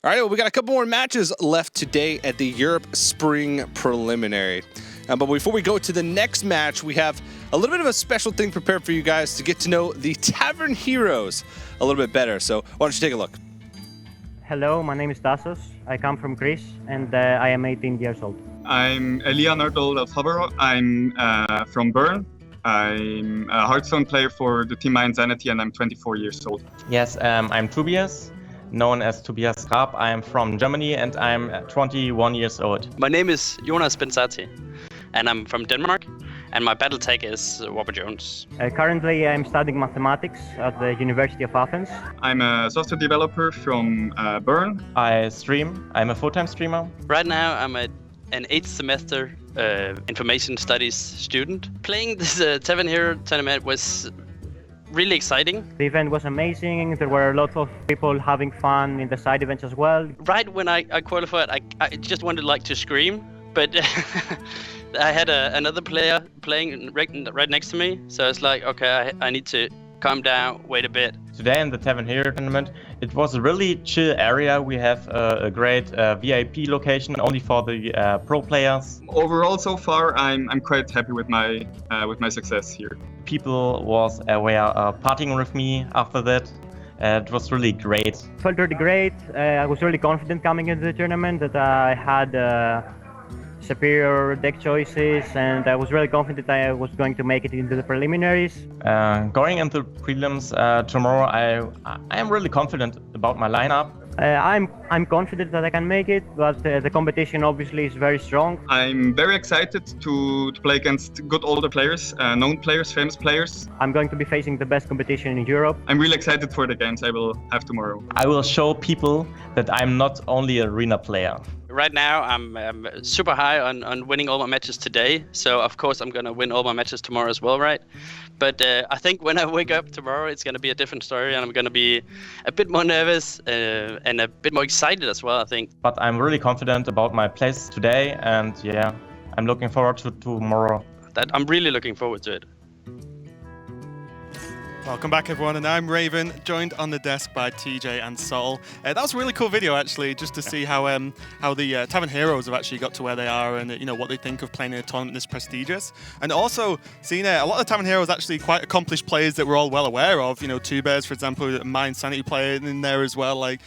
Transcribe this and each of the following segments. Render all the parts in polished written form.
All right, well, we got a couple more matches left today at the Europe Spring Preliminary. But before we go to the next match, we have a little bit of a special thing prepared for you guys to get to know the Tavern Heroes a little bit better. So why don't you take a look? Hello, my name is Tassos. I come from Greece and I am 18 years old. I'm Elia Nerdal. I'm from Bern. I'm a Hearthstone player for the team My Insanity and I'm 24 years old. Yes, I'm Tobias, known as Tobias Raab. I'm from Germany and I'm 21 years old. My name is Jonas Benzati and I'm from Denmark and my battle tag is Robert Jones. Currently I'm studying mathematics at the University of Athens. I'm a software developer from Bern. I stream. I'm a full-time streamer. Right now I'm an 8th semester information studies student. Playing this Tavern Hero tournament was really exciting. The event was amazing. There were lots of people having fun in the side events as well. Right when I qualified, I just wanted to scream, but I had another player playing right next to me, so it's like, okay, I need to calm down, wait a bit. Today in the Tavern Hero tournament, it was a really chill area. We have a great VIP location only for the pro players. Overall, so far, I'm quite happy with my success here. People were partying with me after that. It was really great. Felt really great. I was really confident coming into the tournament that I had superior deck choices, and I was really confident I was going to make it into the preliminaries. Going into prelims tomorrow, I am really confident about my lineup. I'm confident that I can make it, but the competition obviously is very strong. I'm very excited to play against good older players, known players, famous players. I'm going to be facing the best competition in Europe. I'm really excited for the games I will have tomorrow. I will show people that I'm not only an arena player. Right now, I'm super high on winning all my matches today, so of course I'm gonna win all my matches tomorrow as well, right? But I think when I wake up tomorrow, it's gonna be a different story, and I'm gonna be a bit more nervous and a bit more excited as well, I think. But I'm really confident about my place today, and yeah, I'm looking forward to tomorrow. I'm really looking forward to it. Welcome back, everyone, and I'm Raven, joined on the desk by TJ and Sol. That was a really cool video, actually, just to see how the Tavern Heroes have actually got to where they are, and what they think of playing in a tournament this prestigious. And also seeing a lot of the Tavern Heroes actually quite accomplished players that we're all well aware of. Two Bears, for example, My Insanity player in there as well. Like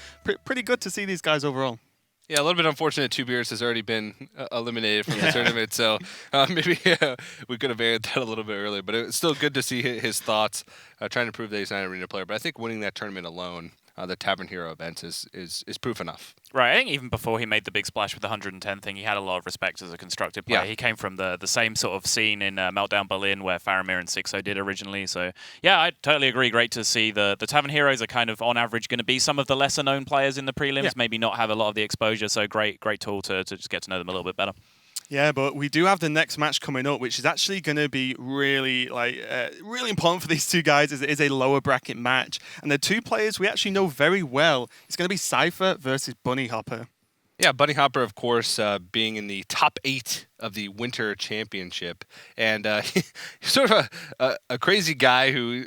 pretty good to see these guys overall. Yeah, a little bit unfortunate. Two Beers has already been eliminated from the tournament, so maybe we could have aired that a little bit earlier. But it's still good to see his thoughts, trying to prove that he's not an arena player. But I think winning that tournament alone, the Tavern Hero events, is proof enough. Right, I think even before he made the big splash with the 110 thing, he had a lot of respect as a constructed player. Yeah. He came from the same sort of scene in Meltdown Berlin where Faramir and Sixo did originally. So, yeah, I totally agree. Great to see the Tavern Heroes are kind of, on average, going to be some of the lesser-known players in the prelims, maybe not have a lot of the exposure. So great tool to just get to know them a little bit better. Yeah, but we do have the next match coming up, which is actually going to be really important for these two guys. As it is a lower bracket match, and the two players we actually know very well. It's going to be Cipher versus Bunnyhoppor. Yeah, Bunnyhoppor, of course, being in the top 8 of the Winter Championship, and he's sort of a crazy guy who's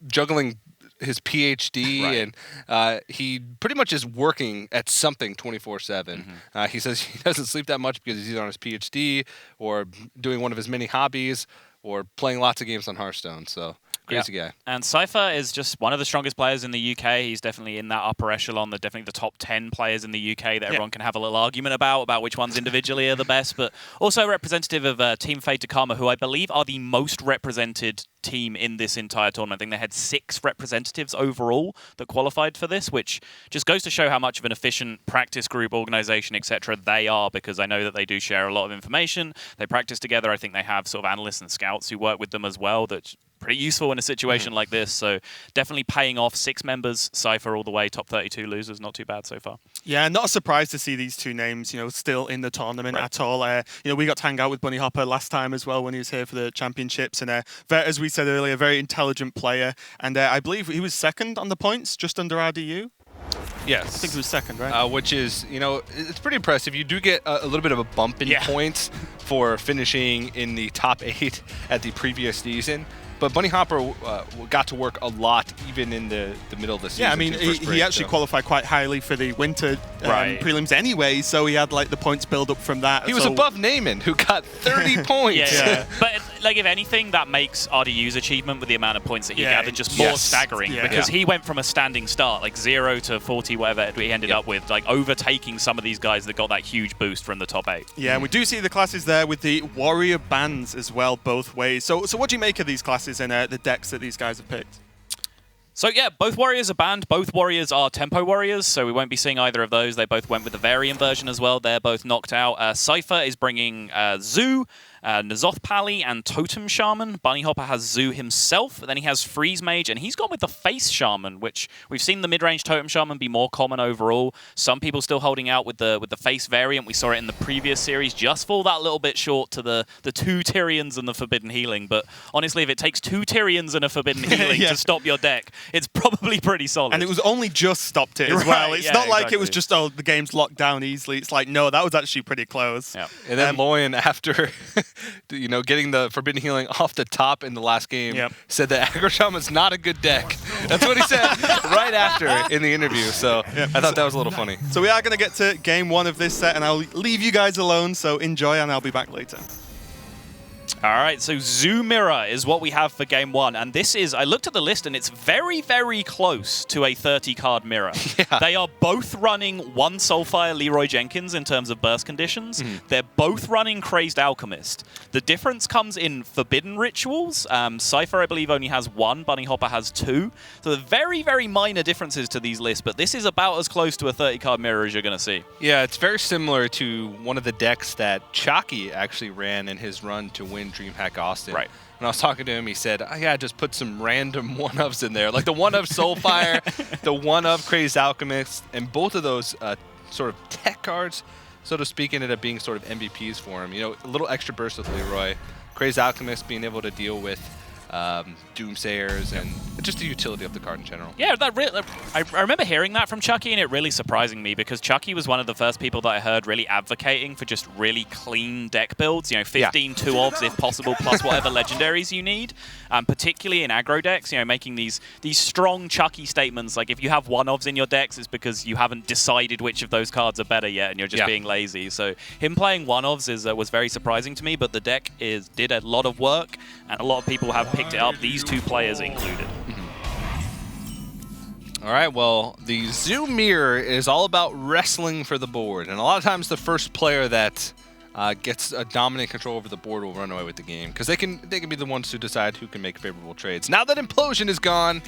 juggling his PhD, right. And he pretty much is working at something 24/7. He says he doesn't sleep that much because he's either on his PhD or doing one of his many hobbies or playing lots of games on Hearthstone. So crazy guy. And Cipher is just one of the strongest players in the UK. He's definitely in that upper echelon, definitely the top 10 players in the UK that everyone can have a little argument about which ones individually are the best, but also representative of Team Fate Akama, who I believe are the most represented team in this entire tournament. I think they had 6 representatives overall that qualified for this, which just goes to show how much of an efficient practice group, organization, etc. they are, because I know that they do share a lot of information. They practice together. I think they have sort of analysts and scouts who work with them as well. That's pretty useful in a situation like this. So definitely paying off. 6 members, Cipher all the way, top 32 losers. Not too bad so far. Yeah, not a surprise to see these two names, still in the tournament at all. We got to hang out with Bunnyhoppor last time as well when he was here for the championships, and as we said earlier, very intelligent player, and I believe he was second on the points, just under RDU. Yes. I think he was second, right? Which is, it's pretty impressive. You do get a little bit of a bump in points for finishing in the top 8 at the previous season. But Bunnyhoppor got to work a lot even in the middle of the season. Yeah, I mean, he actually qualified quite highly for the winter prelims anyway, so he had like the points build up from that. He was above Naaman, who got 30 points. Yeah. But like, if anything, that makes RDU's achievement with the amount of points that he gathered just more staggering, because he went from a standing start, like 0 to 40, whatever he ended up with, like overtaking some of these guys that got that huge boost from the top 8. Yeah, and we do see the classes there with the warrior bands as well, both ways. So what do you make of these classes and the decks that these guys have picked? So yeah, both warriors are banned. Both warriors are tempo warriors, so we won't be seeing either of those. They both went with the variant version as well. They're both knocked out. Cipher is bringing Zoo, N'Zoth Pally, and Totem Shaman. Bunnyhoppor has Zoo himself. Then he has Freeze Mage, and he's gone with the Face Shaman, which we've seen the mid-range Totem Shaman be more common overall. Some people still holding out with the Face variant. We saw it in the previous series. Just fall that little bit short to the 2 Tyrians and the Forbidden Healing. But honestly, if it takes 2 Tyrians and a Forbidden Healing to stop your deck, it's probably pretty solid. And it was only just stopped it as well. It's not like it was just, the game's locked down easily. It's like, no, that was actually pretty close. Yeah. And then Loyan, after getting the Forbidden Healing off the top in the last game, said that Aggro Shaman's not a good deck. That's what he said right after in the interview. So I thought that was a little funny. So we are going to get to game 1 of this set, and I'll leave you guys alone, so enjoy, and I'll be back later. All right, so Zoo Mirror is what we have for game 1, and this is, I looked at the list, and it's very, very close to a 30-card mirror. Yeah. They are both running 1 Soulfire Leroy Jenkins in terms of burst conditions. They're both running Crazed Alchemist. The difference comes in Forbidden Rituals. Cipher, I believe, only has 1. Bunnyhoppor has 2. So very, very minor differences to these lists, but this is about as close to a 30-card mirror as you're going to see. Yeah, it's very similar to one of the decks that Chalky actually ran in his run to win DreamHack Austin. Right. When I was talking to him, he said, just put some random 1-ofs in there. Like the 1-of Soulfire, the 1-of Crazed Alchemist, and both of those sort of tech cards, so to speak, ended up being sort of MVPs for him. A little extra burst with Leroy. Crazed Alchemist being able to deal with Doomsayers and just the utility of the card in general. Yeah, I remember hearing that from Chucky, and it really surprising me, because Chucky was one of the first people that I heard really advocating for just really clean deck builds. 15 2-ofs if possible, plus whatever legendaries you need. Particularly in aggro decks, making these strong Chucky statements, like if you have 1-ofs in your decks, it's because you haven't decided which of those cards are better yet, and you're just being lazy. So him playing 1-ofs was very surprising to me, but the deck did a lot of work, and a lot of people have picked it up, these 2 players included. All right, well, the Zoo Mirror is all about wrestling for the board, and a lot of times the first player that gets a dominant control over the board will run away with the game, because they can be the ones who decide who can make favorable trades. Now that Implosion is gone,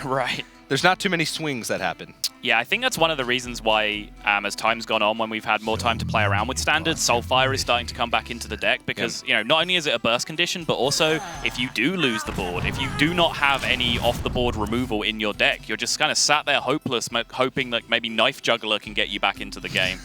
there's not too many swings that happen. Yeah, I think that's one of the reasons why, as time's gone on, when we've had more time to play around with standards, Soulfire is starting to come back into the deck, because not only is it a burst condition, but also if you do lose the board, if you do not have any off-the-board removal in your deck, you're just kind of sat there hopeless, hoping that maybe Knife Juggler can get you back into the game.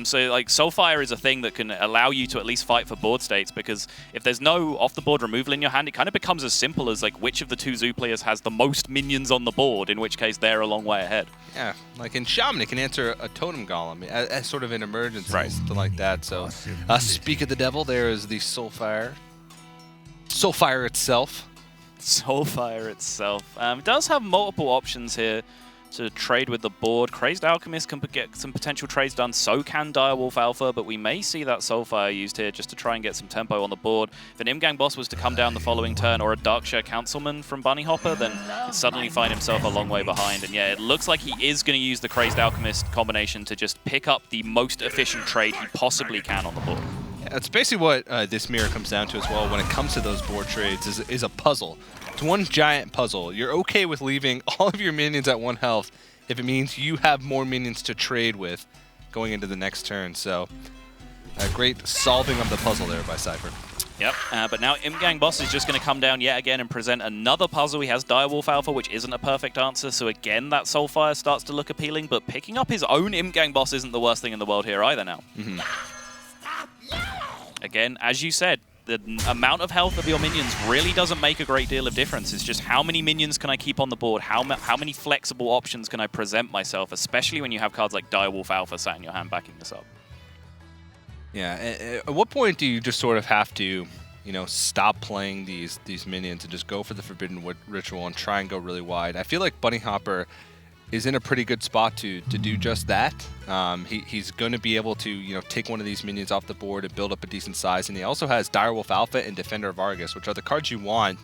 So like Soulfire is a thing that can allow you to at least fight for board states, because if there's no off-the-board removal in your hand, it kind of becomes as simple as like which of the 2 Zoo players has the most minions on the board, in which case they're a long way ahead. Yeah, like in Shaman, it can answer a Totem Golem as sort of an emergency, something like that. So, speak of the devil, there is the Soulfire. Soulfire itself. Soulfire itself. It does have multiple options here to trade with the board. Crazed Alchemist can get some potential trades done, so can Direwolf Alpha, but we may see that Soulfire used here just to try and get some tempo on the board. If an Imgang boss was to come down the following turn, or a Darkshire Councilman from Bunnyhoppor, then he'd suddenly find himself a long way behind. And yeah, it looks like he is going to use the Crazed Alchemist combination to just pick up the most efficient trade he possibly can on the board. That's basically what this mirror comes down to as well when it comes to those board trades, is a puzzle. It's one giant puzzle. You're okay with leaving all of your minions at 1 health if it means you have more minions to trade with going into the next turn. So a great solving of the puzzle there by Cipher. Yep, but now Imgang Boss is just going to come down yet again and present another puzzle. He has Direwolf Alpha, which isn't a perfect answer, so again that Soulfire starts to look appealing, but picking up his own Imgang Boss isn't the worst thing in the world here either now. Again, as you said, the amount of health of your minions really doesn't make a great deal of difference. It's just how many minions can I keep on the board? How many flexible options can I present myself, especially when you have cards like Direwolf Alpha sat in your hand backing this up. Yeah, at what point do you just sort of have to stop playing these minions and just go for the Forbidden Ritual and try and go really wide. I feel like Bunnyhoppor is in a pretty good spot to do just that. He's going to be able to take one of these minions off the board and build up a decent size, and he also has Direwolf Alpha and Defender of Argus, which are the cards you want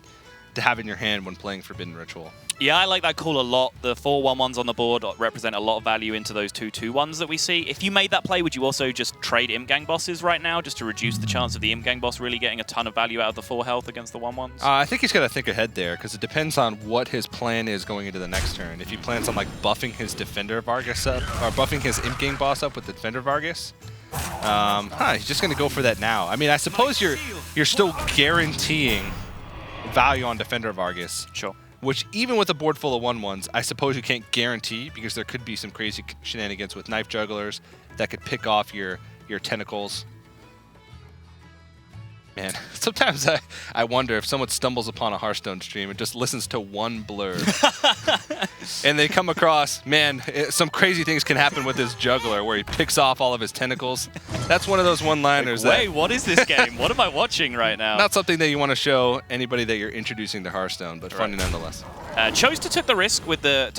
to have in your hand when playing Forbidden Ritual. Yeah, I like that call a lot. The 4 1/1s on the board represent a lot of value into those 2 2/1s that we see. If you made that play, would you also just trade Imgang bosses right now just to reduce the chance of the Imgang boss really getting a ton of value out of the 4 health against the 1/1s? I think he's got to think ahead there, because it depends on what his plan is going into the next turn. If he plans on buffing his Defender of Argus up, or buffing his Imgang boss up with the Defender of Argus, he's just going to go for that now. I mean, I suppose you're still guaranteeing value on Defender of Argus. Sure. Which, even with a board full of 1/1s, I suppose you can't guarantee, because there could be some crazy shenanigans with Knife Jugglers that could pick off your tentacles. Man, sometimes I wonder if someone stumbles upon a Hearthstone stream and just listens to one blurb and they come across, man, some crazy things can happen with this juggler where he picks off all of his tentacles. That's one of those one-liners Wait, what is this game? What am I watching right now? Not something that you want to show anybody that you're introducing to Hearthstone, but funny nonetheless. Chose to take the risk with the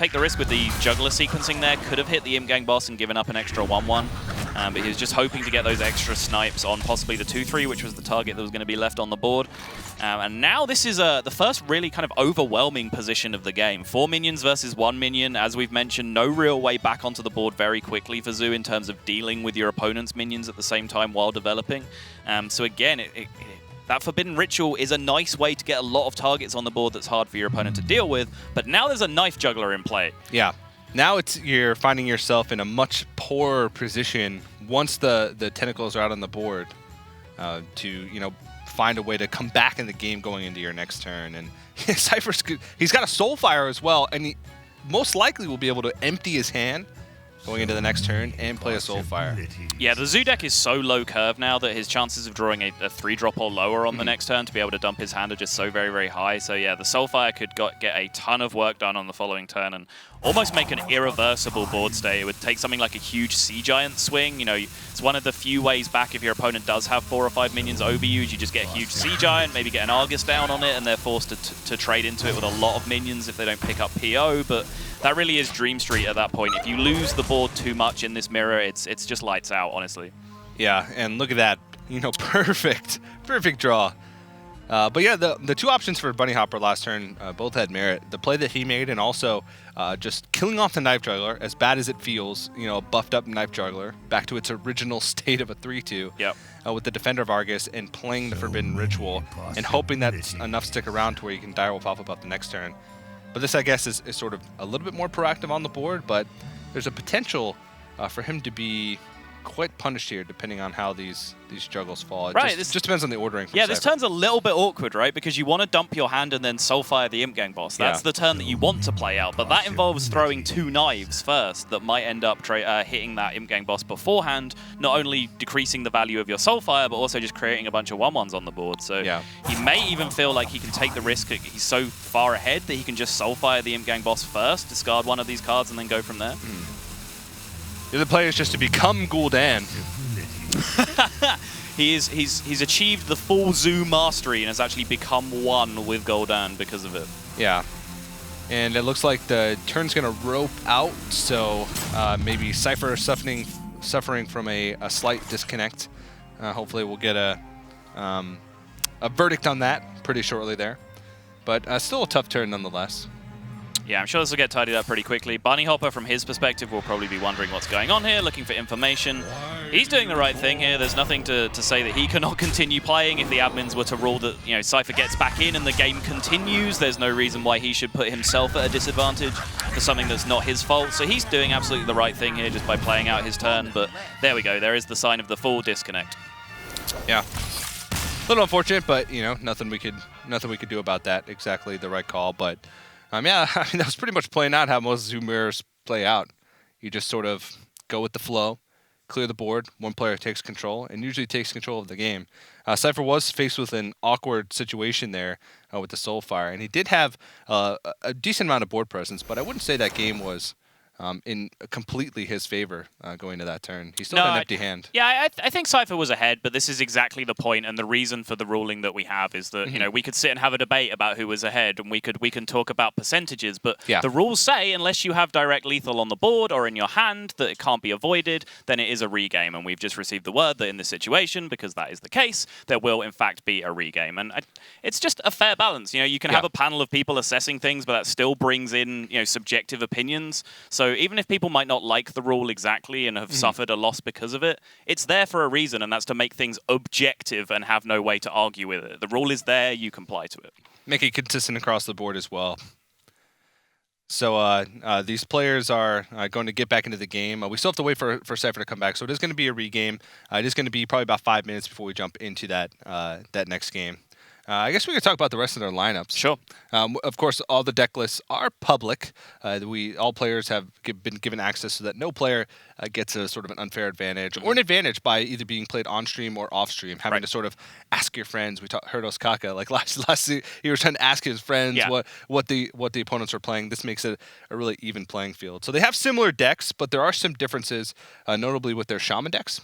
juggler sequencing there. Could have hit the Imgang boss and given up an extra 1/1. But he was just hoping to get those extra snipes on possibly the 2/3, which was the target that was going to be left on the board. And now this is the first really kind of overwhelming position of the game. 4 minions versus 1 minion. As we've mentioned, no real way back onto the board very quickly for Zoo in terms of dealing with your opponent's minions at the same time while developing. So again, that Forbidden Ritual is a nice way to get a lot of targets on the board that's hard for your opponent to deal with. But now there's a Knife Juggler in play. Yeah. Now you're finding yourself in a much poorer position once the tentacles are out on the board to find a way to come back in the game going into your next turn. And Cipher's good. He's got a Soulfire as well, and he most likely will be able to empty his hand going into the next turn and play a Soulfire. Yeah, the Zoo deck is so low curve now that his chances of drawing a 3-drop or lower on the next turn to be able to dump his hand are just so very, very high. So yeah, the Soulfire could get a ton of work done on the following turn and almost make an irreversible board stay. It would take something like a huge Sea Giant swing. It's one of the few ways back if your opponent does have 4 or 5 minions over you. You just get a huge Sea Giant, maybe get an Argus down on it, and they're forced to trade into it with a lot of minions if they don't pick up PO. But that really is Dream Street at that point. If you lose the board too much in this mirror, it's just lights out, honestly. Yeah, and look at that. Perfect draw. But yeah, the 2 options for Bunnyhoppor last turn both had merit. The play that he made, and also just killing off the Knife Juggler, as bad as it feels, a buffed up Knife Juggler back to its original state of a 3/2. Yep. With the Defender of Argus and playing the Forbidden Ritual and hoping that enough stick around to where you can Direwolf Alpha buff the next turn. But this, I guess, is sort of a little bit more proactive on the board, but there's a potential for him to be quite punished here, depending on how these juggles fall. It just depends on the ordering. Yeah, this turn's a little bit awkward, right? Because you want to dump your hand and then Soulfire the Imgang boss. That's the turn that you want to play out, but that involves throwing 2 knives first that might end up hitting that Imgang boss beforehand, not only decreasing the value of your Soulfire, but also just creating a bunch of 1/1s on the board. So he may even feel like he can take the risk. He's so far ahead that he can just Soulfire the Imgang boss first, discard one of these cards, and then go from there. The other player is just to become Gul'dan. He's achieved the full Zoo mastery and has actually become one with Gul'dan because of it. Yeah. And it looks like the turn's going to rope out, so maybe Cipher is suffering from a slight disconnect. Hopefully we'll get a verdict on that pretty shortly there. But still a tough turn nonetheless. Yeah, I'm sure this will get tidied up pretty quickly. Bunnyhoppor, from his perspective, will probably be wondering what's going on here, looking for information. He's doing the right thing here. There's nothing to say that he cannot continue playing. If the admins were to rule that Cipher gets back in and the game continues, there's no reason why he should put himself at a disadvantage for something that's not his fault. So he's doing absolutely the right thing here just by playing out his turn. But there we go. There is the sign of the full disconnect. Yeah. A little unfortunate, but nothing we could do about that. Exactly the right call, but. Yeah, I mean, that was pretty much playing out how most Zoo mirrors play out. You just sort of go with the flow, clear the board, one player takes control, and usually takes control of the game. Cipher was faced with an awkward situation there with the Soulfire, and he did have a decent amount of board presence, but I wouldn't say that game was in completely his favor going to that turn. He still had an empty hand. Yeah, I think Cipher was ahead, but this is exactly the point, and the reason for the ruling that we have is that you know we could sit and have a debate about who was ahead, and we can talk about percentages, but the rules say unless you have direct lethal on the board or in your hand that it can't be avoided, then it is a regame, and we've just received the word that in this situation, because that is the case, there will in fact be a regame, and it's just a fair balance. You know, you can have a panel of people assessing things, but that still brings in subjective opinions. So even if people might not like the rule exactly and have suffered a loss because of it, it's there for a reason, and that's to make things objective and have no way to argue with it. The rule is there, you comply to it. Make it consistent across the board as well. So these players are going to get back into the game. We still have to wait for Cipher to come back, so it is going to be a regame. It is going to be probably about 5 minutes before we jump into that next game. I guess we could talk about the rest of their lineups. Sure. Of course, all the deck lists are public. All players have been given access so that no player gets a sort of an unfair advantage or an advantage by either being played on stream or off stream, having to sort of ask your friends. We heard Osaka like last he was trying to ask his friends what the opponents are playing. This makes it a really even playing field. So they have similar decks, but there are some differences, notably with their Shaman decks.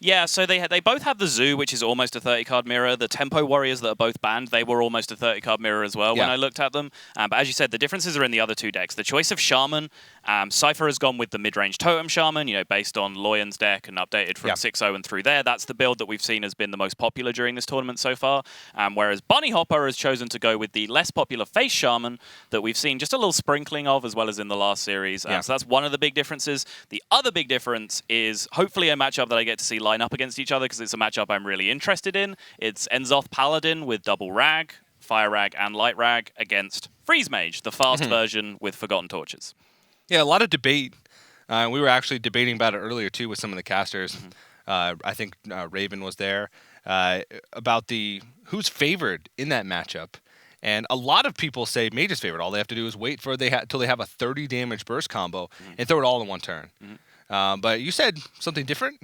Yeah, so they both have the Zoo, which is almost a 30-card mirror. The Tempo Warriors that are both banned, they were almost a 30-card mirror as well when I looked at them. But as you said, the differences are in the other two decks. The choice of Shaman, Cipher has gone with the mid-range Totem Shaman, based on Loyan's deck and updated from 6.0 and through there. That's the build that we've seen has been the most popular during this tournament so far. Whereas Bunnyhoppor has chosen to go with the less popular Face Shaman that we've seen just a little sprinkling of, as well as in the last series. So that's one of the big differences. The other big difference is hopefully a matchup that I get to see line up against each other, because it's a matchup I'm really interested in. It's Enzoth Paladin with double Rag, Fire Rag, and Light Rag against Freeze Mage, the fast version with Forgotten Torches. Yeah, a lot of debate. We were actually debating about it earlier too with some of the casters. I think Raven was there about who's favored in that matchup. And a lot of people say Mage is favored. All they have to do is wait for till they have a 30 damage burst combo and throw it all in one turn. But you said something different.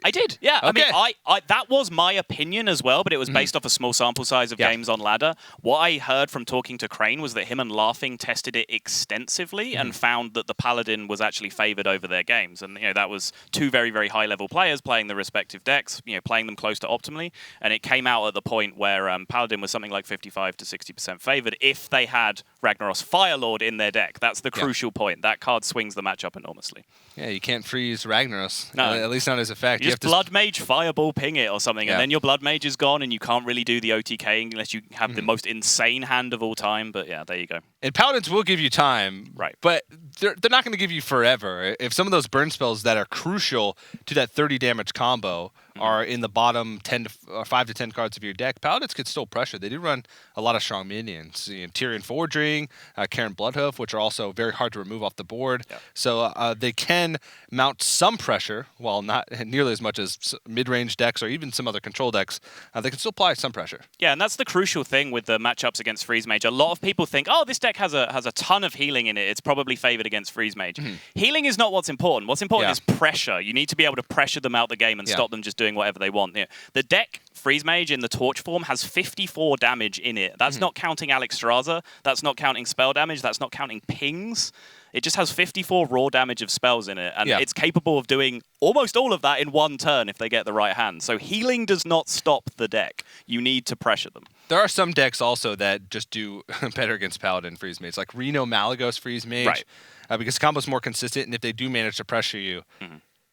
I did, yeah. Okay. I mean, that was my opinion as well, but it was based off a small sample size of games on ladder. What I heard from talking to Crane was that him and Laughing tested it extensively and found that the Paladin was actually favored over their games. And that was two very, very high-level players playing the respective decks, playing them close to optimally. And it came out at the point where Paladin was something like 55 to 60% favored if they had Ragnaros Firelord in their deck. That's the crucial point. That card swings the matchup enormously. Yeah, you can't freeze Ragnaros. No. At least not as effect. You just Blood Mage Fireball ping it or something, and then your Blood Mage is gone, and you can't really do the OTK unless you have the most insane hand of all time. But yeah, there you go. And Paladins will give you time, right? But they're not going to give you forever. If some of those burn spells that are crucial to that 30 damage combo are in the bottom 5 to 10 cards of your deck, Paladins could still pressure. They do run a lot of strong minions. Tyrion Forging, Karen Bloodhoof, which are also very hard to remove off the board. So they can mount some pressure, while not nearly as much as mid-range decks or even some other control decks. They can still apply some pressure. Yeah, and that's the crucial thing with the matchups against Freeze Mage. A lot of people think, oh, this deck has a ton of healing in it. It's probably favored against Freeze Mage. Healing is not what's important. What's important is pressure. You need to be able to pressure them out the game and stop them just doing whatever they want. The deck, Freeze Mage, in the Torch form, has 54 damage in it. That's not counting Alexstrasza. That's not counting spell damage. That's not counting pings. It just has 54 raw damage of spells in it, and it's capable of doing almost all of that in one turn if they get the right hand. So healing does not stop the deck. You need to pressure them. There are some decks also that just do better against Paladin Freeze Mage, like Reno Malagos Freeze Mage, because the combo's more consistent, and if they do manage to pressure you,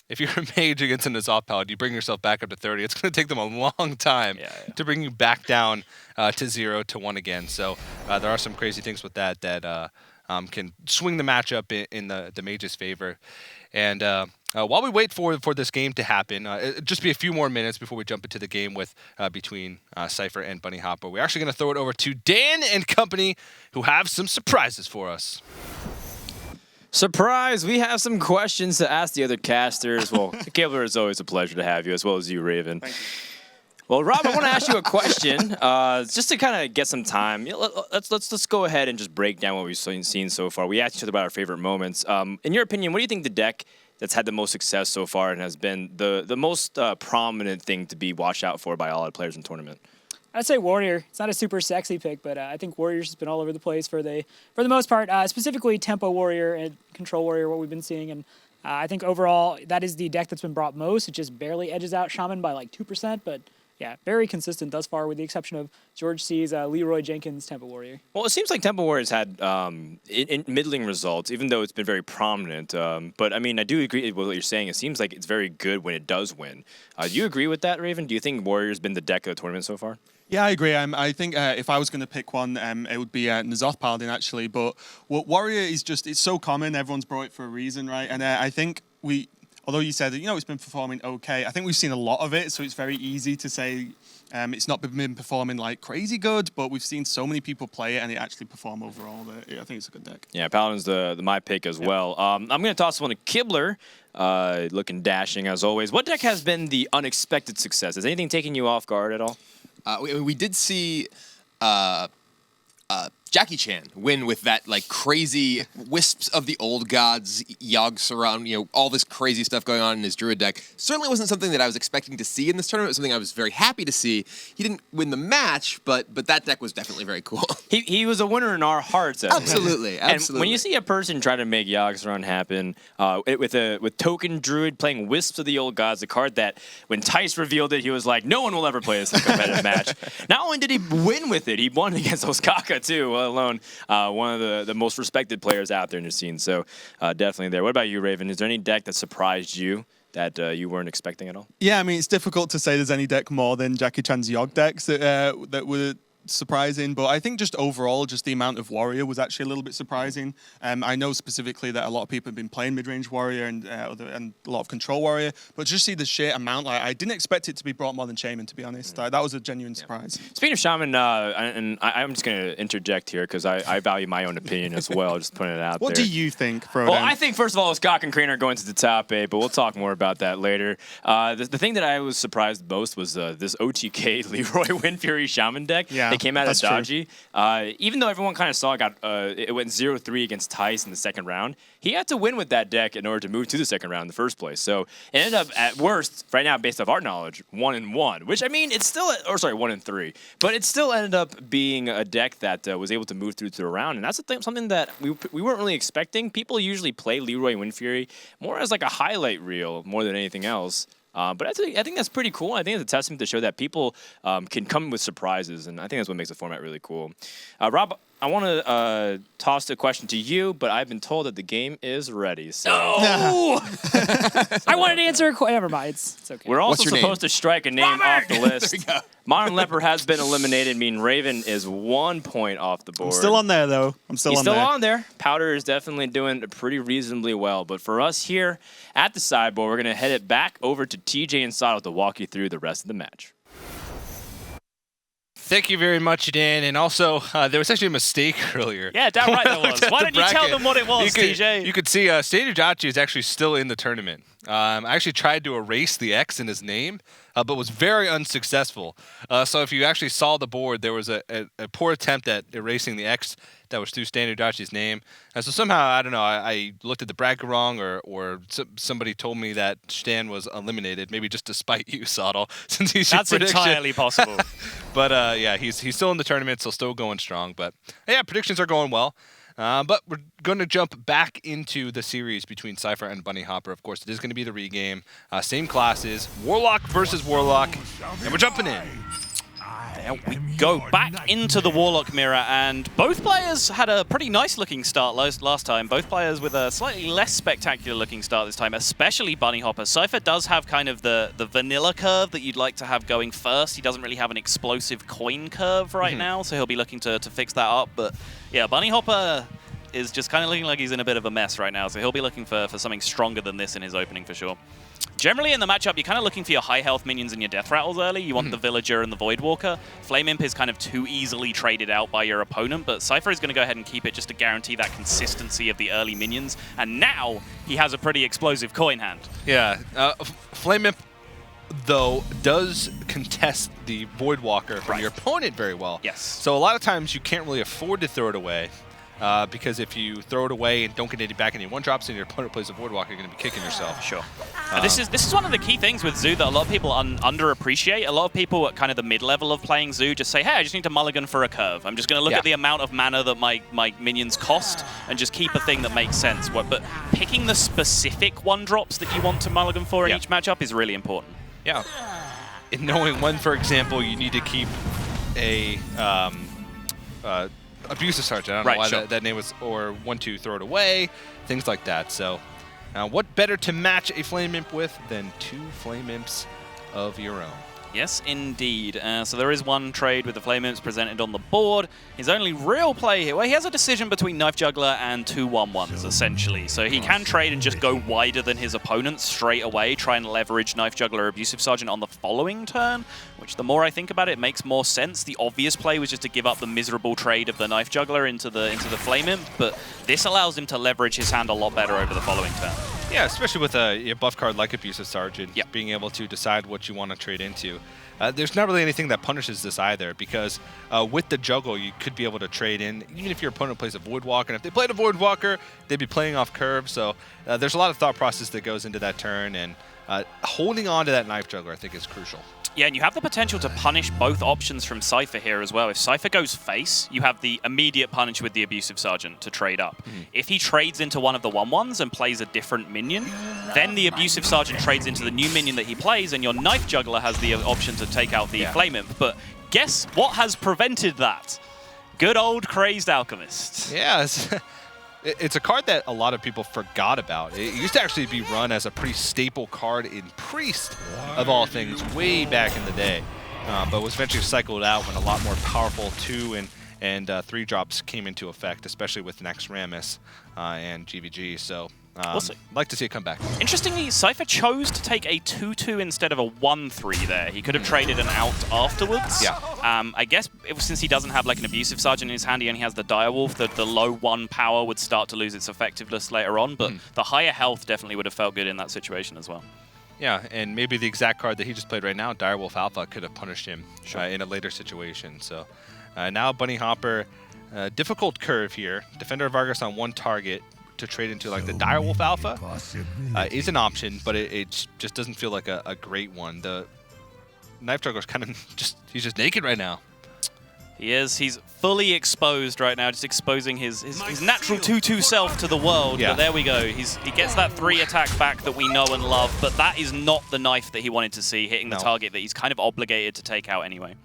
if you're a mage against an Azoth Paladin, you bring yourself back up to 30. It's going to take them a long time to bring you back down to 0 to 1 again. So there are some crazy things with that can swing the matchup in the mage's favor. And while we wait for this game to happen, it'll just be a few more minutes before we jump into the game between Cipher and Bunnyhoppor. We're actually going to throw it over to Dan and company, who have some surprises for us. Surprise! We have some questions to ask the other casters. Well, Gabler, it's always a pleasure to have you, as well as you, Raven. Thank you. Well, Rob, I want to ask you a question, just to kind of get some time. Let's go ahead and just break down what we've seen so far. We asked each other about our favorite moments. In your opinion, what do you think the deck that's had the most success so far and has been the most prominent thing to be watched out for by all the players in the tournament? I'd say Warrior. It's not a super sexy pick, but I think Warrior's has been all over the place for the most part. Specifically, Tempo Warrior and Control Warrior, what we've been seeing, and I think overall that is the deck that's been brought most. It just barely edges out Shaman by like 2%, but yeah, very consistent thus far, with the exception of George C's Leroy Jenkins Tempo Warrior. Well, it seems like Tempo Warrior's had middling results, even though it's been very prominent. But I mean, I do agree with what you're saying. It seems like it's very good when it does win. Do you agree with that, Raven? Do you think Warrior's been the deck of the tournament so far? Yeah, I agree. I think if I was going to pick one, it would be N'Zoth Paladin, actually. But Warrior is just, it's so common. Everyone's brought it for a reason, right? And I think although you said, it's been performing okay, I think we've seen a lot of it, so it's very easy to say it's not been performing like crazy good, but we've seen so many people play it and it actually perform overall. I think it's a good deck. Yeah, Paladin's my pick as well. I'm going to toss one to Kibler, looking dashing as always. What deck has been the unexpected success? Has anything taken you off guard at all? We did see Jackie Chan win with that like crazy Wisps of the Old Gods, Yogg Surround, all this crazy stuff going on in his Druid deck. Certainly wasn't something that I was expecting to see in this tournament. It was something I was very happy to see. He didn't win the match, but that deck was definitely very cool. He was a winner in our hearts. Absolutely. And when you see a person try to make Yogg Surround happen with Token Druid playing Wisps of the Old Gods, a card that when Tice revealed it, he was like, no one will ever play this in a competitive match. Not only did he win with it, he won against Osaka too, let alone one of the most respected players out there in the scene. So definitely there. What about you, Raven? Is there any deck that surprised you that you weren't expecting at all? Yeah, I mean, it's difficult to say there's any deck more than Jackie Chan's Yogg decks that were surprising, but I think just overall, just the amount of Warrior was actually a little bit surprising. I know specifically that a lot of people have been playing mid-range Warrior and a lot of Control Warrior, but just see the sheer amount, like I didn't expect it to be brought more than Shaman, to be honest. That was a genuine surprise. Speaking of Shaman, and I'm just going to interject here because I value my own opinion as well, just putting it out What there. do you think, Frodo? Well, I think, first of all, Scott and Crane are going to the top 8, but we'll talk more about that later. The thing that I was surprised most was this OTK Leroy Windfury Shaman deck. Yeah, they came out as that's true. dodgy. Even though everyone kind of saw it went 0-3 against Tice in the second round, he had to win with that deck in order to move to the second round in the first place. So it ended up, at worst, right now, based off our knowledge, 1-1, which, I mean, it's still, 1-3, but it still ended up being a deck that was able to move through to the round, and that's something that we weren't really expecting. People usually play Leroy Windfury more as like a highlight reel more than anything else. But I think that's pretty cool. I think it's a testament to show that people can come with surprises, and I think that's what makes the format really cool. Rob, I want to toss the question to you, but I've been told that the game is ready. So I wanted to answer a question. Never mind. It's okay. We're also supposed to strike a name off the list. There we go. Modern Leper has been eliminated, meaning Raven is 1 point off the board. I'm still on there, though. He's still on there. Powder is definitely doing pretty reasonably well. But for us here at the sideboard, we're going to head it back over to TJ and Sato to walk you through the rest of the match. Thank you very much, Dan. And also, there was actually a mistake earlier. Yeah, damn right there was. Why don't you tell them what it was, TJ? You could see Stage Dachi is actually still in the tournament. I actually tried to erase the X in his name, but was very unsuccessful. So if you actually saw the board, there was a poor attempt at erasing the X that was through Standard Dachi's name. So somehow, I don't know, I looked at the bracket wrong, or somebody told me that Stan was eliminated, maybe just to spite you, Sottle, since he's your That's prediction. entirely possible. But yeah, he's still in the tournament, so still going strong. But yeah, predictions are going well. But we're going to jump back into the series between Cipher and Bunnyhoppor. Of course, it is going to be the regame. Same classes, Warlock versus Warlock, and we're jumping in. There we go back into the Warlock mirror, and both players had a pretty nice looking start last time. Both players with a slightly less spectacular looking start this time, especially Bunnyhoppor. Cipher does have kind of the vanilla curve that you'd like to have going first. He doesn't really have an explosive coin curve right now, so he'll be looking to fix that up. But yeah, Bunnyhoppor is just kind of looking like he's in a bit of a mess right now, so he'll be looking for something stronger than this in his opening for sure. Generally in the matchup, you're kind of looking for your high health minions and your death rattles early. You want the Villager and the Voidwalker. Flame Imp is kind of too easily traded out by your opponent, but Cipher is going to go ahead and keep it just to guarantee that consistency of the early minions. And now he has a pretty explosive coin hand. Yeah, Flame Imp, though, does contest the Voidwalker from your opponent very well. Yes. So a lot of times you can't really afford to throw it away. because if you throw it away and don't get any back any one-drops and your opponent plays a Voidwalker, you're going to be kicking yourself. Sure. This is one of the key things with Zoo that a lot of people underappreciate. A lot of people at kind of the mid-level of playing Zoo just say, hey, I just need to mulligan for a curve. I'm just going to look at the amount of mana that my minions cost and just keep a thing that makes sense. But picking the specific one-drops that you want to mulligan for in each matchup is really important. Yeah. And knowing when, for example, you need to keep a Abusive Sergeant. I don't know why that name was, or 1-2 throw it away, things like that. So what better to match a Flame Imp with than 2 Flame Imps of your own? Yes, indeed. So there is one trade with the Flame Imps presented on the board. His only real play here, well, he has a decision between Knife Juggler and 2 1/1s, essentially. So he can trade and just go wider than his opponent straight away, try and leverage Knife Juggler or Abusive Sergeant on the following turn, which the more I think about it, makes more sense. The obvious play was just to give up the miserable trade of the Knife Juggler into the Flame Imp, but this allows him to leverage his hand a lot better over the following turn. Yeah, especially with a buff card like Abusive Sergeant, being able to decide what you want to trade into. There's not really anything that punishes this either, because with the juggle, you could be able to trade in, even if your opponent plays a Voidwalker. And if they played a Voidwalker, they'd be playing off curve. So there's a lot of thought process that goes into that turn, and holding on to that Knife Juggler, I think, is crucial. Yeah, and you have the potential to punish both options from Cipher here as well. If Cipher goes face, you have the immediate punish with the Abusive Sergeant to trade up. If he trades into one of the 1/1s and plays a different minion, then the Abusive Sergeant trades into the new minion that he plays, and your Knife Juggler has the option to take out the Flame Imp. But guess what has prevented that? Good old Crazed Alchemist. Yeah, it's a card that a lot of people forgot about. It used to actually be run as a pretty staple card in Priest, of all things, way back in the day. But was eventually cycled out when a lot more powerful 2 and 3 drops came into effect, especially with Naxxramas and GVG. So We'll see. Like to see it come back. Interestingly, Cipher chose to take a 2-2 instead of a 1-3 there. He could have traded an out afterwards. Yeah. I guess since he doesn't have like an Abusive Sergeant in his hand, he only has the Direwolf, the low 1 power would start to lose its effectiveness later on, but the higher health definitely would have felt good in that situation as well. Yeah, and maybe the exact card that he just played right now, Direwolf Alpha, could have punished him in a later situation. So now Bunnyhoppor, difficult curve here. Defender of Argus on 1 target to trade into like the Direwolf Alpha is an option, but it just doesn't feel like a great one. The Knife Juggler's kind of he's just naked right now. He is. He's fully exposed right now, just exposing his natural 2-2 self to the world. Yeah. But there we go. He gets that 3 attack back that we know and love, but that is not the knife that he wanted to see, hitting the target that he's kind of obligated to take out anyway.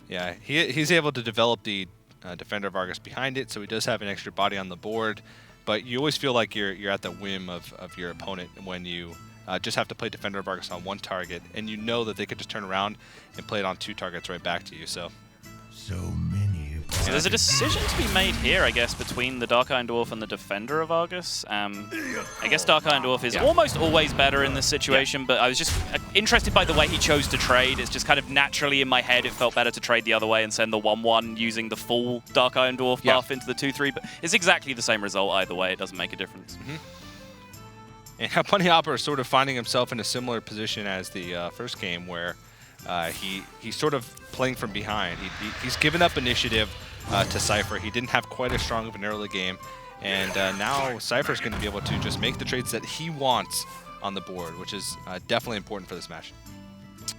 Yeah, he's able to develop the Defender of Argus behind it, so he does have an extra body on the board, but you always feel like you're at the whim of your opponent when you just have to play Defender of Argus on 1 target, and you know that they could just turn around and play it on 2 targets right back to you. So there's a decision to be made here, I guess, between the Dark Iron Dwarf and the Defender of Argus. I guess Dark Iron Dwarf is almost always better in this situation, but I was just interested by the way he chose to trade. It's just kind of naturally in my head, it felt better to trade the other way and send the 1-1 using the full Dark Iron Dwarf buff into the 2-3, but it's exactly the same result either way. It doesn't make a difference. And Bunnyhoppor is sort of finding himself in a similar position as the first game, where he's sort of playing from behind. He's given up initiative to Cipher. He didn't have quite as strong of an early game, and now Cipher's going to be able to just make the trades that he wants on the board, which is definitely important for this match.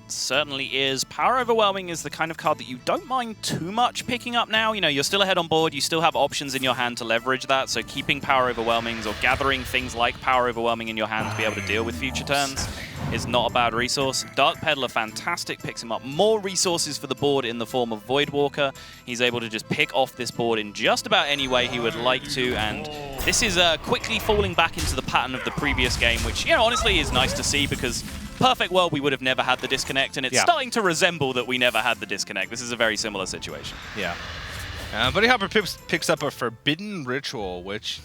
Certainly is. Power Overwhelming is the kind of card that you don't mind too much picking up now. You know, you're still ahead on board, you still have options in your hand to leverage that, so keeping Power Overwhelmings or gathering things like Power Overwhelming in your hand to be able to deal with future turns is not a bad resource. Dark Peddler, fantastic, picks him up more resources for the board in the form of Voidwalker. He's able to just pick off this board in just about any way he would like to, and this is quickly falling back into the pattern of the previous game, which, you know, honestly is nice to see, because perfect world, we would have never had the disconnect, and it's starting to resemble that we never had the disconnect. This is a very similar situation. Yeah. Bunnyhoppor picks up a Forbidden Ritual, which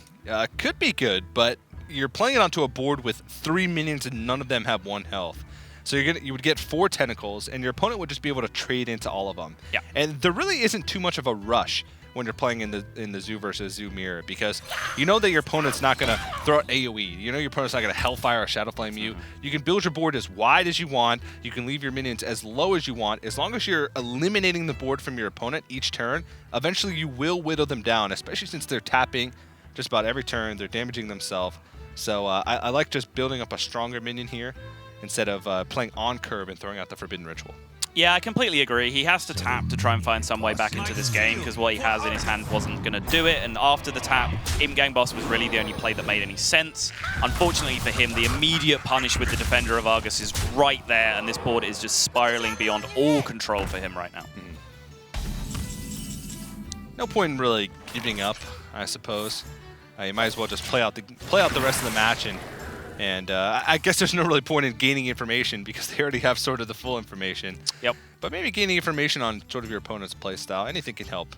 could be good, but you're playing it onto a board with 3 minions and none of them have 1 health. So you would get 4 tentacles, and your opponent would just be able to trade into all of them. Yeah. And there really isn't too much of a rush when you're playing in the Zoo versus Zoo mirror, because you know that your opponent's not going to throw out AoE. You know your opponent's not going to Hellfire or Shadow Flame you. You can build your board as wide as you want. You can leave your minions as low as you want. As long as you're eliminating the board from your opponent each turn, eventually you will whittle them down, especially since they're tapping just about every turn. They're damaging themselves. So I like just building up a stronger minion here instead of playing on curve and throwing out the Forbidden Ritual. Yeah, I completely agree. He has to tap to try and find some way back into this game, because what he has in his hand wasn't going to do it. And after the tap, in-game boss was really the only play that made any sense. Unfortunately for him, the immediate punish with the Defender of Argus is right there, and this board is just spiraling beyond all control for him right now. No point in really giving up, I suppose. You might as well just play out the rest of the match, and I guess there's no really point in gaining information because they already have sort of the full information. Yep. But maybe gaining information on sort of your opponent's playstyle, anything can help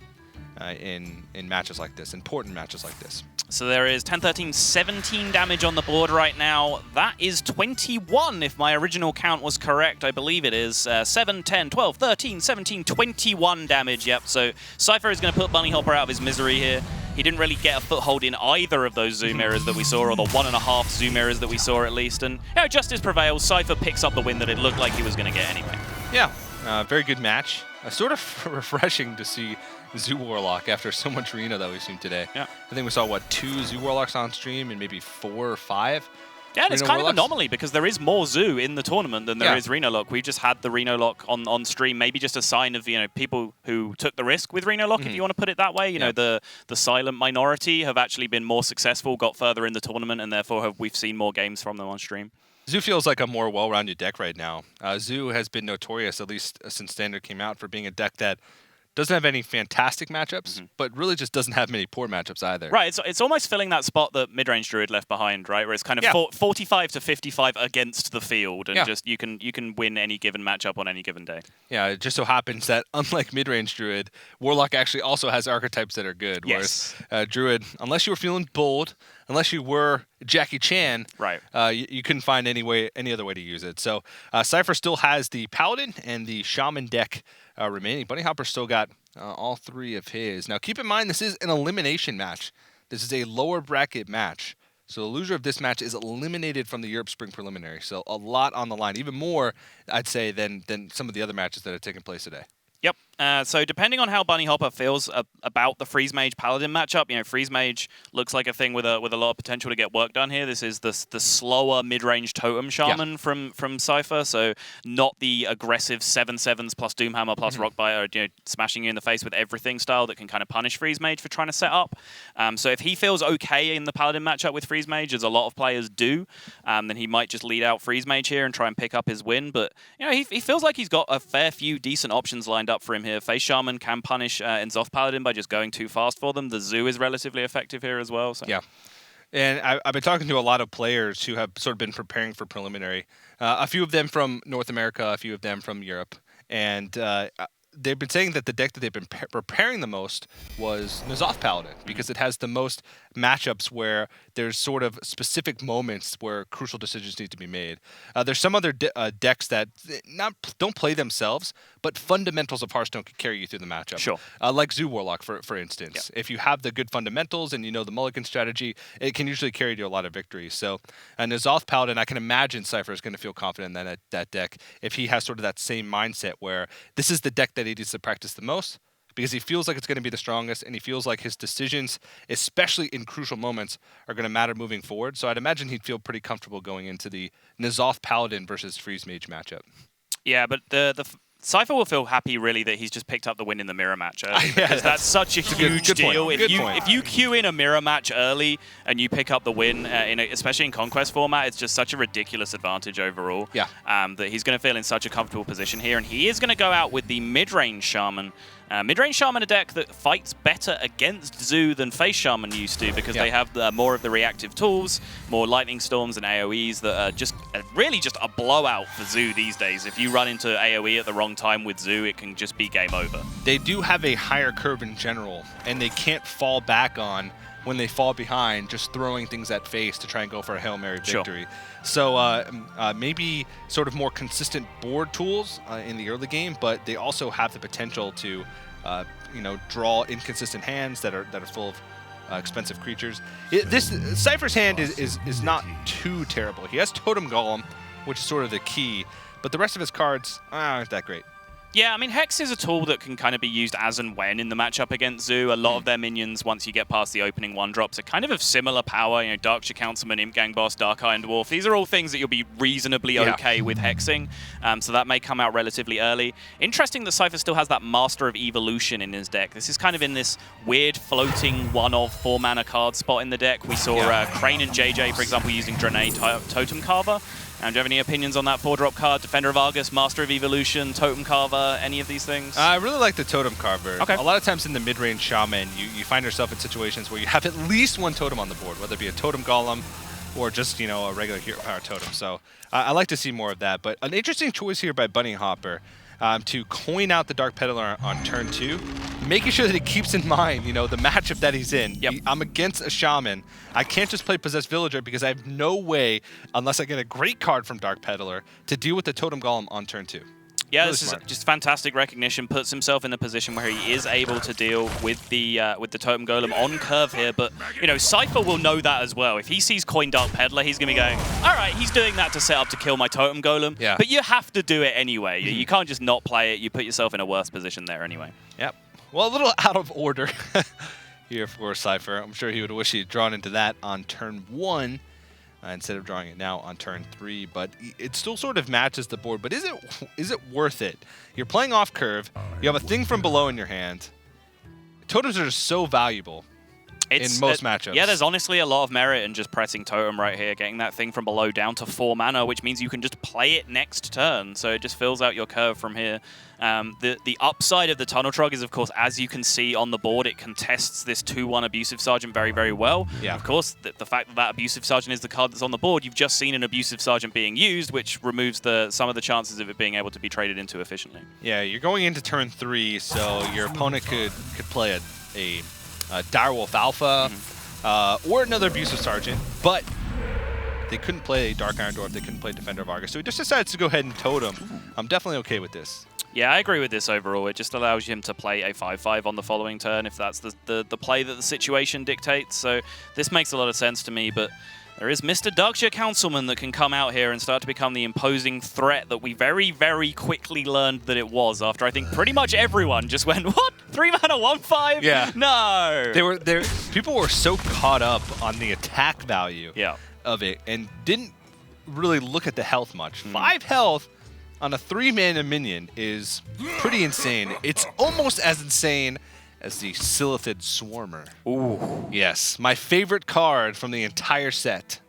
in matches like this, important matches like this. So there is 10, 13, 17 damage on the board right now. That is 21 if my original count was correct. I believe it is. 7, 10, 12, 13, 17, 21 damage. Yep, so Cipher is going to put Bunnyhoppor out of his misery here. He didn't really get a foothold in either of those Zoo mirrors that we saw, or the 1.5 Zoo mirrors that we saw at least. And justice prevails. Cipher picks up the win that it looked like he was going to get anyway. Yeah, very good match. Sort of refreshing to see Zoo Warlock after so much Reno that we've seen today. Yeah. I think we saw, 2 Zoo Warlocks on stream and maybe 4 or 5? Yeah, and it's Reno kind Warlocks? of an anomaly because there is more Zoo in the tournament than there is Reno Lock. We just had the Reno Lock on stream, maybe just a sign of people who took the risk with Reno Lock, if you want to put it that way. You know, the silent minority have actually been more successful, got further in the tournament, and therefore we've seen more games from them on stream. Zoo feels like a more well-rounded deck right now. Zoo has been notorious, at least since Standard came out, for being a deck that doesn't have any fantastic matchups, but really just doesn't have many poor matchups either. Right, it's almost filling that spot that mid-range Druid left behind, right? Where it's kind of 45 to 55 against the field, and just you can win any given matchup on any given day. Yeah, it just so happens that unlike mid-range Druid, Warlock actually also has archetypes that are good. Yes. Whereas Druid, unless you were feeling bold, unless you were Jackie Chan, right? You couldn't find any other way to use it. So Cipher still has the Paladin and the Shaman deck remaining. Bunnyhoppor still got all 3 of his. Now keep in mind, this is an elimination match. This is a lower bracket match. So the loser of this match is eliminated from the Europe Spring Preliminary. So a lot on the line, even more, I'd say, than some of the other matches that have taken place today. Yep. So depending on how Bunnyhoppor feels about the Freeze Mage Paladin matchup, Freeze Mage looks like a thing with a lot of potential to get work done here. This is the slower mid-range Totem Shaman from Cipher, so not the aggressive 7/7s plus Doomhammer plus Rockbite, or smashing you in the face with everything style that can kind of punish Freeze Mage for trying to set up. So if he feels okay in the Paladin matchup with Freeze Mage, as a lot of players do, then he might just lead out Freeze Mage here and try and pick up his win. But he feels like he's got a fair few decent options lined up for him here. Face Shaman can punish N'Zoth Paladin by just going too fast for them. The Zoo is relatively effective here as well. So. Yeah. And I've been talking to a lot of players who have sort of been preparing for preliminary. A few of them from North America, a few of them from Europe. And they've been saying that the deck that they've been preparing the most was N'Zoth Paladin, because it has the most matchups where there's sort of specific moments where crucial decisions need to be made. There's some other decks that don't play themselves, but fundamentals of Hearthstone can carry you through the matchup. Sure. Like Zoo Warlock, for instance. If you have the good fundamentals and you know the mulligan strategy, it can usually carry you a lot of victories. So N'Zoth Paladin, I can imagine Cipher is going to feel confident in that deck if he has sort of that same mindset where this is the deck that he needs to practice the most, because he feels like it's going to be the strongest, and he feels like his decisions, especially in crucial moments, are going to matter moving forward. So I'd imagine he'd feel pretty comfortable going into the N'Zoth Paladin versus Freeze Mage matchup. Yeah, but the Cipher will feel happy, really, that he's just picked up the win in the mirror match early, because that's such a huge deal. If you queue in a mirror match early and you pick up the win, especially in Conquest format, it's just such a ridiculous advantage overall. Yeah. That he's going to feel in such a comfortable position here, and he is going to go out with the mid-range Shaman. Mid-range Shaman, a deck that fights better against Zoo than Face Shaman used to, because they have more of the reactive tools, more Lightning Storms and AoEs that are just really just a blowout for Zoo these days. If you run into AoE at the wrong time with Zoo, it can just be game over. They do have a higher curve in general, and they can't fall back on when they fall behind, just throwing things at face to try and go for a Hail Mary victory. So maybe sort of more consistent board tools in the early game, but they also have the potential to draw inconsistent hands that are full of expensive creatures. This Cipher's hand is not too terrible. He has Totem Golem, which is sort of the key, but the rest of his cards aren't that great. Yeah, I mean, Hex is a tool that can kind of be used as and when in the matchup against Zoo. A lot of their minions, once you get past the opening 1-drops, are kind of similar power. Darkshire Councilman, Imp Gang Boss, Dark Iron Dwarf. These are all things that you'll be reasonably okay with hexing, so that may come out relatively early. Interesting that Cipher still has that Master of Evolution in his deck. This is kind of in this weird floating 4-mana card spot in the deck. We saw Crane and JJ, for example, using Draenei Totem Carver. Do you have any opinions on that 4-drop card? Defender of Argus, Master of Evolution, Totem Carver, any of these things? I really like the Totem Carver. Okay. A lot of times in the mid-range Shaman, you find yourself in situations where you have at least one totem on the board, whether it be a Totem Golem or just, a regular Hero Power Totem. So I like to see more of that. But an interesting choice here by Bunnyhoppor to coin out the Dark Peddler on turn 2, making sure that he keeps in mind, the matchup that he's in. Yep. I'm against a Shaman. I can't just play Possessed Villager because I have no way, unless I get a great card from Dark Peddler, to deal with the Totem Golem on turn 2. Yeah, Really this smart. is just fantastic recognition. Puts himself in the position where he is able to deal with the Totem Golem on curve here. But Cipher will know that as well. If he sees Coin Dark Peddler, he's gonna be going, all right, he's doing that to set up to kill my Totem Golem. Yeah. But you have to do it anyway. You can't just not play it. You put yourself in a worse position there anyway. Yep. Well, a little out of order here for Cipher. I'm sure he would wish he'd drawn into that on turn 1. Instead of drawing it now on turn 3, but it still sort of matches the board. But is it worth it? You're playing off curve. You have a thing from below in your hand. Totems are just so valuable in most matchups. Yeah, there's honestly a lot of merit in just pressing Totem right here, getting that thing from below down to 4 mana, which means you can just play it next turn. So it just fills out your curve from here. The upside of the Tunnel Trog is, of course, as you can see on the board, it contests this 2-1 Abusive Sergeant very, very well. Yeah. Of course, the fact that Abusive Sergeant is the card that's on the board, you've just seen an Abusive Sergeant being used, which removes some of the chances of it being able to be traded into efficiently. Yeah, you're going into turn 3, so your opponent could play a Direwolf Alpha or another Abusive Sergeant, but they couldn't play Dark Iron Dwarf, they couldn't play Defender of Argus, so he just decides to go ahead and Totem. I'm definitely okay with this. Yeah, I agree with this overall. It just allows him to play a 5/5 on the following turn if that's the play that the situation dictates. So this makes a lot of sense to me, but there is Mr. Darkshire Councilman that can come out here and start to become the imposing threat that we very, very quickly learned that it was after I think pretty much everyone just went, what? 3 mana 1/5? Yeah. No! People were so caught up on the attack value of it and didn't really look at the health much. 5 health on a 3-mana minion is pretty insane. It's almost as insane as the Silithid Swarmer. Ooh. Yes, my favorite card from the entire set.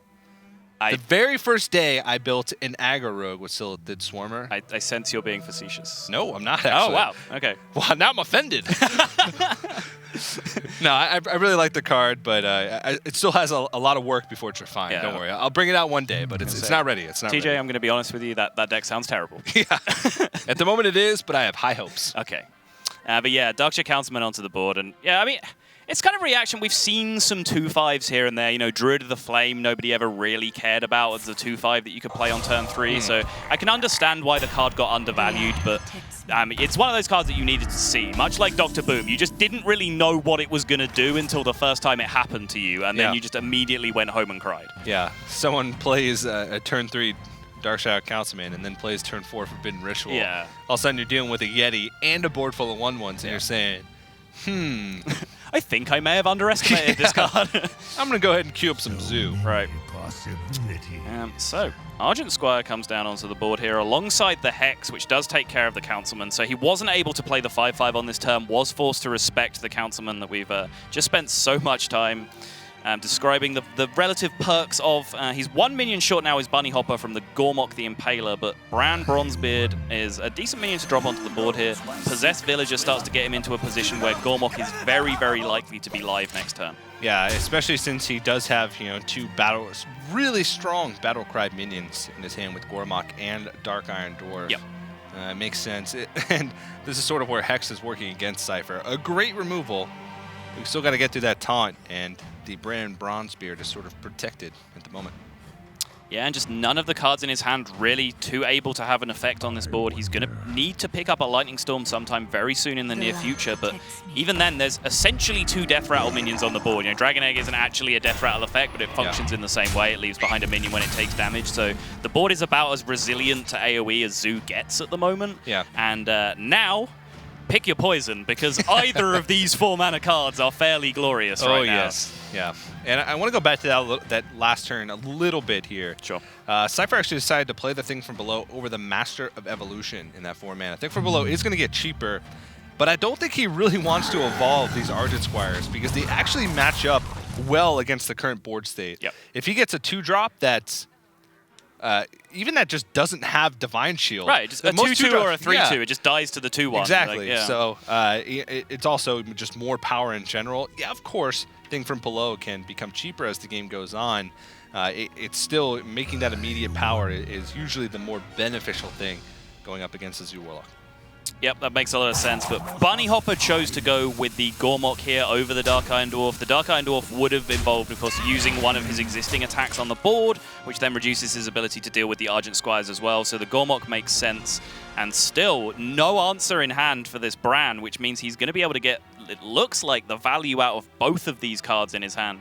The very first day I built an aggro rogue with Silithid Swarmer. I sense you're being facetious. No, I'm not actually. Oh, wow. Okay. Well, now I'm offended. No, I really like the card, but it still has a lot of work before it's refined. Yeah. Don't worry. I'll bring it out one day, but it's not ready. It's not TJ, ready. I'm going to be honest with you, that deck sounds terrible. Yeah. At the moment it is, but I have high hopes. Okay. But yeah, Darkshire Councilman onto the board. And yeah, I mean, it's kind of reaction. We've seen some 2/5s here and there. Druid of the Flame, nobody ever really cared about as a 2/5 that you could play on turn 3. So I can understand why the card got undervalued, but it's one of those cards that you needed to see. Much like Dr. Boom, you just didn't really know what it was going to do until the first time it happened to you, and then you just immediately went home and cried. Yeah. Someone plays a turn 3 Darkshire Councilman and then plays turn 4 Forbidden Ritual. Yeah. All of a sudden you're dealing with a Yeti and a board full of 1/1s, and you're saying, I think I may have underestimated this card. I'm going to go ahead and queue up some Zoo. Right. So, Argent Squire comes down onto the board here alongside the Hex, which does take care of the Councilman. So he wasn't able to play the 5/5 on this turn, was forced to respect the Councilman that we've just spent so much time describing the relative perks of. He's 1 minion short now is Bunnyhoppor from the Gormok the Impaler, but Bran Bronzebeard is a decent minion to drop onto the board here. Possessed Villager starts to get him into a position where Gormok is very, very likely to be live next turn. Yeah, especially since he does have, 2 really strong battle cry minions in his hand with Gormok and Dark Iron Dwarf. Yep. Makes sense. And this is sort of where Hex is working against Cipher. A great removal. We've still got to get through that taunt, and the Bran Bronzebeard is sort of protected at the moment. Yeah, and just none of the cards in his hand really too able to have an effect on this board. He's going to need to pick up a Lightning Storm sometime very soon in the near future, but even then, there's essentially 2 Death Rattle minions on the board. You know, Dragon Egg isn't actually a Death Rattle effect, but it functions in the same way. It leaves behind a minion when it takes damage, so the board is about as resilient to AoE as Zoo gets at the moment. Yeah. And now, pick your poison, because either of these 4 mana cards are fairly glorious right now. Oh, yes. Yeah. And I want to go back to that last turn a little bit here. Sure. Cypher actually decided to play the Thing from Below over the Master of Evolution in that 4 mana. Thing from Below is going to get cheaper, but I don't think he really wants to evolve these Argent Squires because they actually match up well against the current board state. Yep. If he gets a 2-drop that's even that just doesn't have Divine Shield. Right, just a 2/2 or a 3/2. It just dies to the 2/1. Exactly. Like, yeah. So it's also just more power in general. Yeah, of course, Thing from Below can become cheaper as the game goes on. It's still making that immediate power is usually the more beneficial thing going up against the Zoo Warlock. Yep, that makes a lot of sense, but Bunnyhoppor chose to go with the Gormok here over the Dark Iron Dwarf. The Dark Iron Dwarf would have involved, of course, using one of his existing attacks on the board, which then reduces his ability to deal with the Argent Squires as well, so the Gormok makes sense. And still, no answer in hand for this Bran, which means he's going to be able to get, it looks like, the value out of both of these cards in his hand.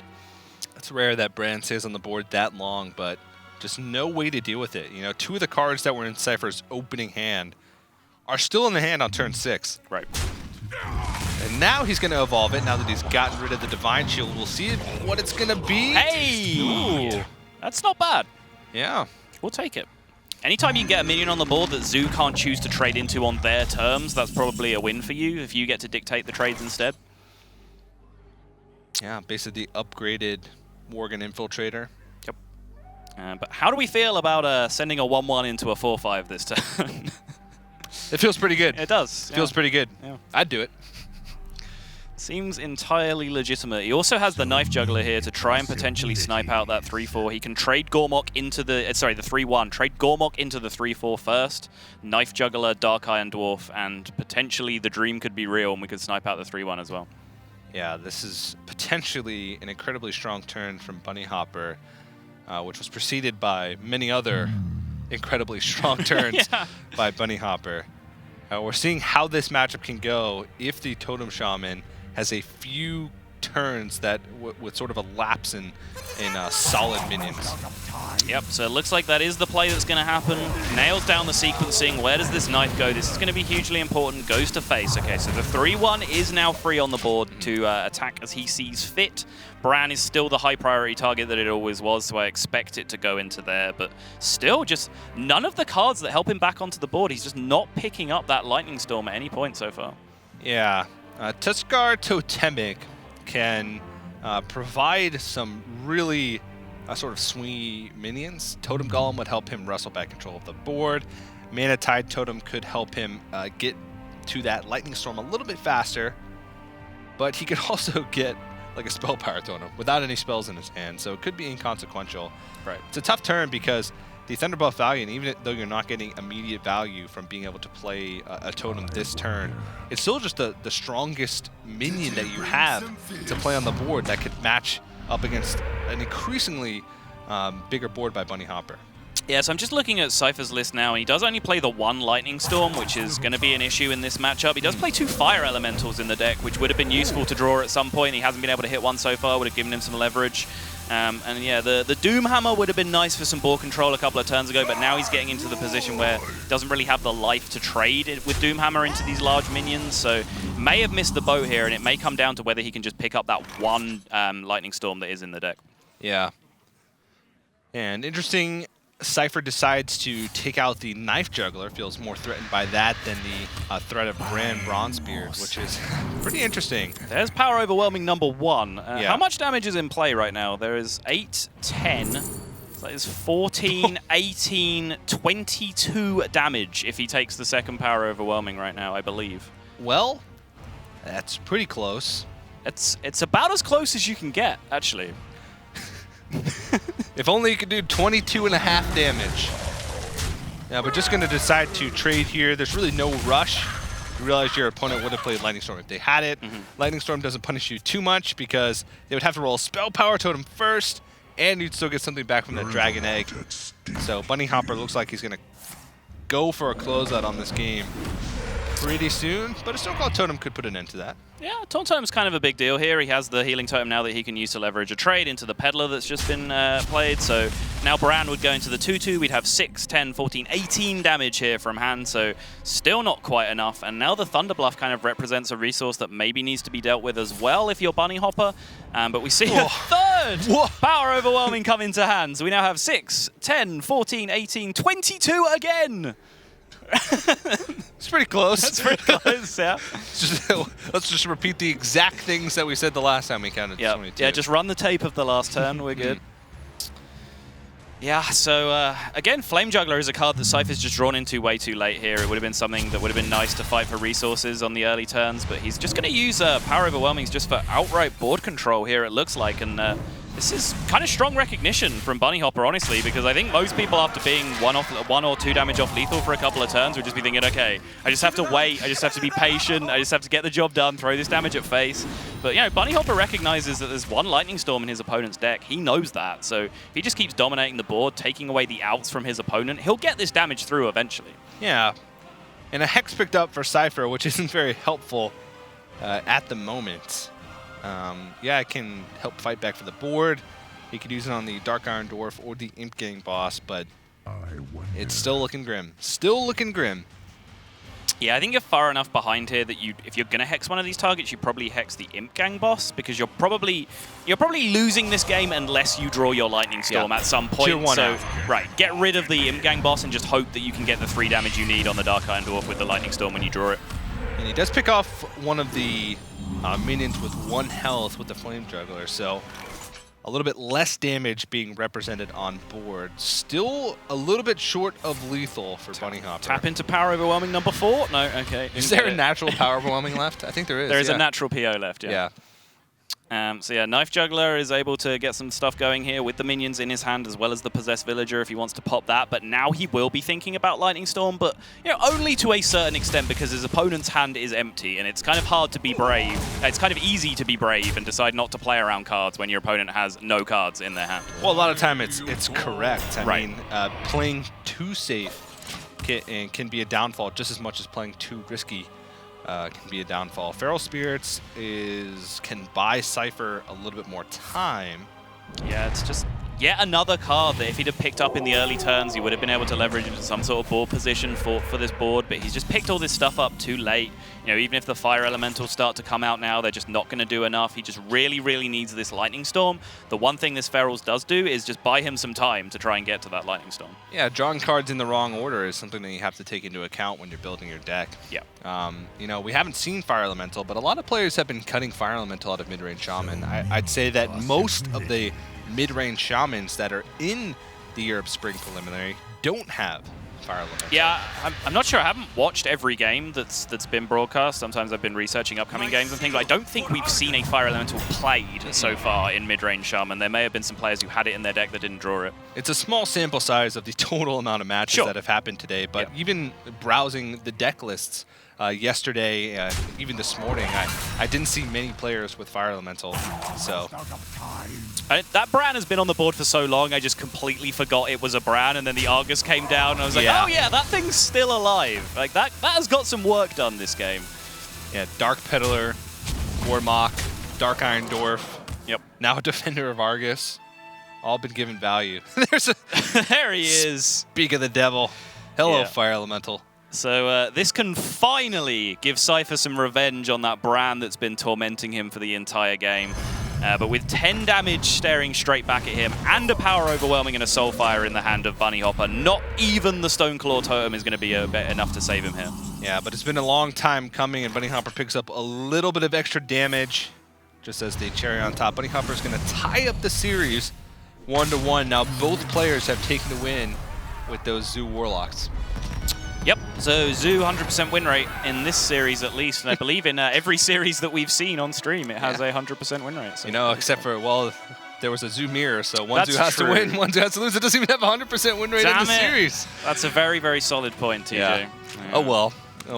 It's rare that Bran stays on the board that long, but just no way to deal with it. You know, 2 of the cards that were in Cypher's opening hand are still in the hand on turn 6. Right. And now he's going to evolve it, now that he's gotten rid of the Divine Shield. We'll see what it's going to be. Hey! Ooh. That's not bad. Yeah. We'll take it. Anytime you can get a minion on the board that Zoo can't choose to trade into on their terms, that's probably a win for you if you get to dictate the trades instead. Yeah, basically the upgraded Worgen Infiltrator. Yep. But how do we feel about sending a 1/1 into a 4/5 this turn? It feels pretty good. It does. Feels pretty good. Yeah. I'd do it. Seems entirely legitimate. He also has the Knife Juggler here to try and potentially snipe out that 3/4. He can trade Gormok into the, the 3/1. Trade Gormok into the 3/4 first. Knife Juggler, Dark Iron Dwarf, and potentially the dream could be real and we could snipe out the 3/1 as well. Yeah, this is potentially an incredibly strong turn from Bunnyhoppor, which was preceded by many other incredibly strong turns by Bunnyhoppor. We're seeing how this matchup can go if the Totem Shaman has a few turns that with sort of a lapse in solid minions. Yep, so it looks like that is the play that's going to happen. Nails down the sequencing. Where does this knife go? This is going to be hugely important. Goes to face. Okay, so the 3/1 is now free on the board to attack as he sees fit. Bran is still the high priority target that it always was, so I expect it to go into there. But still, just none of the cards that help him back onto the board. He's just not picking up that Lightning Storm at any point so far. Yeah, Tuskar Totemic can provide some really sort of swingy minions. Totem Golem would help him wrestle back control of the board. Mana Tide Totem could help him get to that Lightning Storm a little bit faster, but he could also get like a Spell Power Totem without any spells in his hand, so it could be inconsequential. Right. It's a tough turn because the Thunderbuff value, and even though you're not getting immediate value from being able to play a totem this turn, it's still just the strongest minion that you have to play on the board that could match up against an increasingly bigger board by Bunnyhoppor. Yeah, so I'm just looking at Cypher's list now, and he does only play the 1 Lightning Storm, which is going to be an issue in this matchup. He does play 2 Fire Elementals in the deck, which would have been useful to draw at some point. He hasn't been able to hit one so far, would have given him some leverage. And yeah, the Doomhammer would have been nice for some board control a couple of turns ago, but now he's getting into the position where he doesn't really have the life to trade with Doomhammer into these large minions, so may have missed the boat here, and it may come down to whether he can just pick up that 1 Lightning Storm that is in the deck. Yeah. And interesting, Cypher decides to take out the Knife Juggler, feels more threatened by that than the threat of Bran Bronzebeard, which is pretty interesting. There's Power Overwhelming number 1. Yeah. How much damage is in play right now? There is 8, 10, so that is 14, 18, 22 damage if he takes the second Power Overwhelming right now, I believe. Well, that's pretty close. It's about as close as you can get, actually. If only you could do 22.5 damage. Yeah, but just going to decide to trade here. There's really no rush. You realize your opponent would have played Lightning Storm if they had it. Lightning Storm doesn't punish you too much because they would have to roll a Spell Power Totem first, and you'd still get something back from that Dragon Egg. So Bunnyhoppor looks like he's going to go for a closeout on this game pretty soon, but a Stone Cold Totem could put an end to that. Yeah, Taunt Totem's kind of a big deal here. He has the healing totem now that he can use to leverage a trade into the Peddler that's just been played. So now Bran would go into the 2-2. We'd have 6, 10, 14, 18 damage here from hand. So still not quite enough. And now the Thunder Bluff kind of represents a resource that maybe needs to be dealt with as well if you're Bunnyhoppor. But we see a third Power Overwhelming come into hand. So we now have 6, 10, 14, 18, 22 again. It's pretty close. That's pretty close, yeah. Let's just repeat the exact things that we said the last time we counted. Yeah, 22. yeah. Just run the tape of the last turn. We're good. Yeah, so again, Flame Juggler is a card that Cypher's just drawn into way too late here. It would have been something that would have been nice to fight for resources on the early turns, but he's just going to use Power Overwhelmings just for outright board control here, it looks like. And this is kind of strong recognition from Bunnyhoppor, honestly, because I think most people, after being 1 or 2 damage off lethal for a couple of turns, would just be thinking, okay, I just have to wait, I just have to be patient, I just have to get the job done, throw this damage at face. But, you know, Bunnyhoppor recognizes that there's one Lightning Storm in his opponent's deck. He knows that. So if he just keeps dominating the board, taking away the outs from his opponent, he'll get this damage through eventually. Yeah. And a Hex picked up for Cypher, which isn't very helpful at the moment. Yeah, it can help fight back for the board. He could use it on the Dark Iron Dwarf or the Imp Gang boss, but it's still looking grim. Still looking grim. Yeah, I think you're far enough behind here that if you're gonna hex one of these targets, you probably hex the Imp Gang boss, because you're probably losing this game unless you draw your Lightning Storm at some point. Tier 1 so right, get rid of the Imp Gang boss and just hope that you can get the 3 damage you need on the Dark Iron Dwarf with the Lightning Storm when you draw it. And he does pick off one of the minions with 1 health with the Flame Juggler, so a little bit less damage being represented on board. Still a little bit short of lethal for Bunnyhoppor. Tap into Power Overwhelming number 4? No, okay. Is there a natural Power Overwhelming left? I think there is. There is a natural PO left, yeah. So yeah, Knife Juggler is able to get some stuff going here with the minions in his hand as well as the Possessed Villager if he wants to pop that. But now he will be thinking about Lightning Storm, but you know, only to a certain extent because his opponent's hand is empty and it's kind of hard to be brave. It's kind of easy to be brave and decide not to play around cards when your opponent has no cards in their hand. Well, a lot of time it's correct. I mean, playing too safe can be a downfall just as much as playing too risky. Can be a downfall. Feral Spirits can buy Cypher a little bit more time. Yeah, it's just yet another card that if he'd have picked up in the early turns, he would have been able to leverage into some sort of board position for this board, but he's just picked all this stuff up too late. You know, even if the Fire Elementals start to come out now, they're just not going to do enough. He just really, really needs this Lightning Storm. The one thing this Ferals does do is just buy him some time to try and get to that Lightning Storm. Yeah, drawing cards in the wrong order is something that you have to take into account when you're building your deck. Yeah. You know, we haven't seen Fire Elemental, but a lot of players have been cutting Fire Elemental out of mid-range Shaman. I'd say that most of the mid-range Shamans that are in the Europe Spring Preliminary don't have Fire Elemental. Yeah, I'm not sure. I haven't watched every game that's been broadcast. Sometimes I've been researching upcoming games and things. I don't think we've seen a Fire Elemental played so far in mid-range Shaman. There may have been some players who had it in their deck that didn't draw it. It's a small sample size of the total amount of matches that have happened today, but even browsing the deck lists yesterday, even this morning, I didn't see many players with Fire Elemental, so... that Bran has been on the board for so long, I just completely forgot it was a Bran, and then the Argus came down, and I was like, oh yeah, that thing's still alive. Like, that has got some work done this game. Yeah, Dark Peddler, Warmok, Dark Iron Dwarf, now a Defender of Argus, all been given value. There he is. Speak of the devil. Hello, Fire Elemental. So this can finally give Cypher some revenge on that Bran that's been tormenting him for the entire game. But with 10 damage staring straight back at him and a Power Overwhelming and a Soulfire in the hand of Bunnyhoppor, not even the Stoneclaw Totem is going to be enough to save him here. Yeah, but it's been a long time coming, and Bunnyhoppor picks up a little bit of extra damage just as the cherry on top. Bunnyhoppor is going to tie up the series 1-1. Now both players have taken the win with those Zoo Warlocks. Yep, so Zoo 100% win rate in this series at least, and I believe in every series that we've seen on stream, it has a 100% win rate. So. You know, except for, well, there was a Zoo mirror, so one Zoo has to win, one Zoo has to lose. It doesn't even have a 100% win rate in the series. That's a very, very solid point, TJ. Yeah. Oh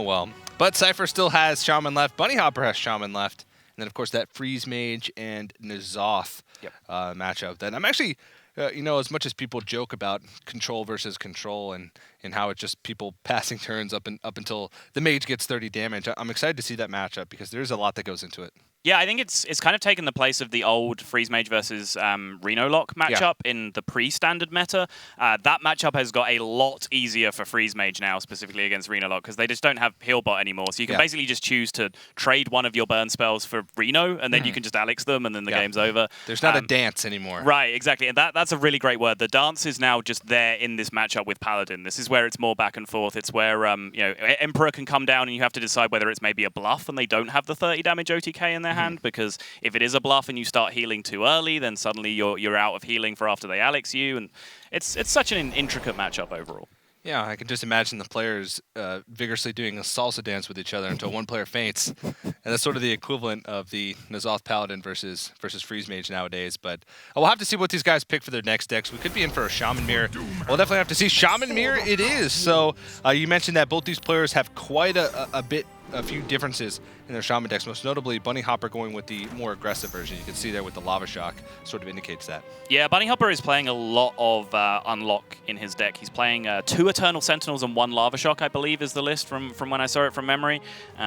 well. But Cypher still has Shaman left. Bunnyhoppor has Shaman left. then of course that Freeze Mage and N'Zoth matchup. Then I'm actually, as much as people joke about control versus control and how it's just people passing turns up until the mage gets 30 damage, I'm excited to see that matchup because there's a lot that goes into it. Yeah, I think it's kind of taken the place of the old Freeze Mage versus Reno Lock matchup in the pre-standard meta. That matchup has got a lot easier for Freeze Mage now, specifically against Reno Lock, because they just don't have Heal Bot anymore. So you can basically just choose to trade one of your burn spells for Reno, and then you can just Alex them, and then the game's over. There's not a dance anymore. Right, exactly. And that's a really great word. The dance is now just there in this matchup with Paladin. This is where it's more back and forth. It's where Emperor can come down, and you have to decide whether it's maybe a bluff, and they don't have the 30 damage OTK in their hand, because if it is a bluff and you start healing too early, then suddenly you're out of healing for after they Alex you, and it's such an intricate matchup overall. Yeah, I can just imagine the players vigorously doing a salsa dance with each other until one player faints, and that's sort of the equivalent of the N'Zoth Paladin versus Freeze Mage nowadays. But we'll have to see what these guys pick for their next decks. We could be in for a Shaman Mirror. We'll definitely have to see. Shaman Mirror it is. So you mentioned that both these players have quite a few differences in their Shaman decks, most notably Bunnyhoppor going with the more aggressive version. You can see there with the Lava Shock sort of indicates that. Yeah, Bunnyhoppor is playing a lot of Unlock in his deck. He's playing 2 Eternal Sentinels and 1 Lava Shock, I believe, is the list from when I saw it from memory.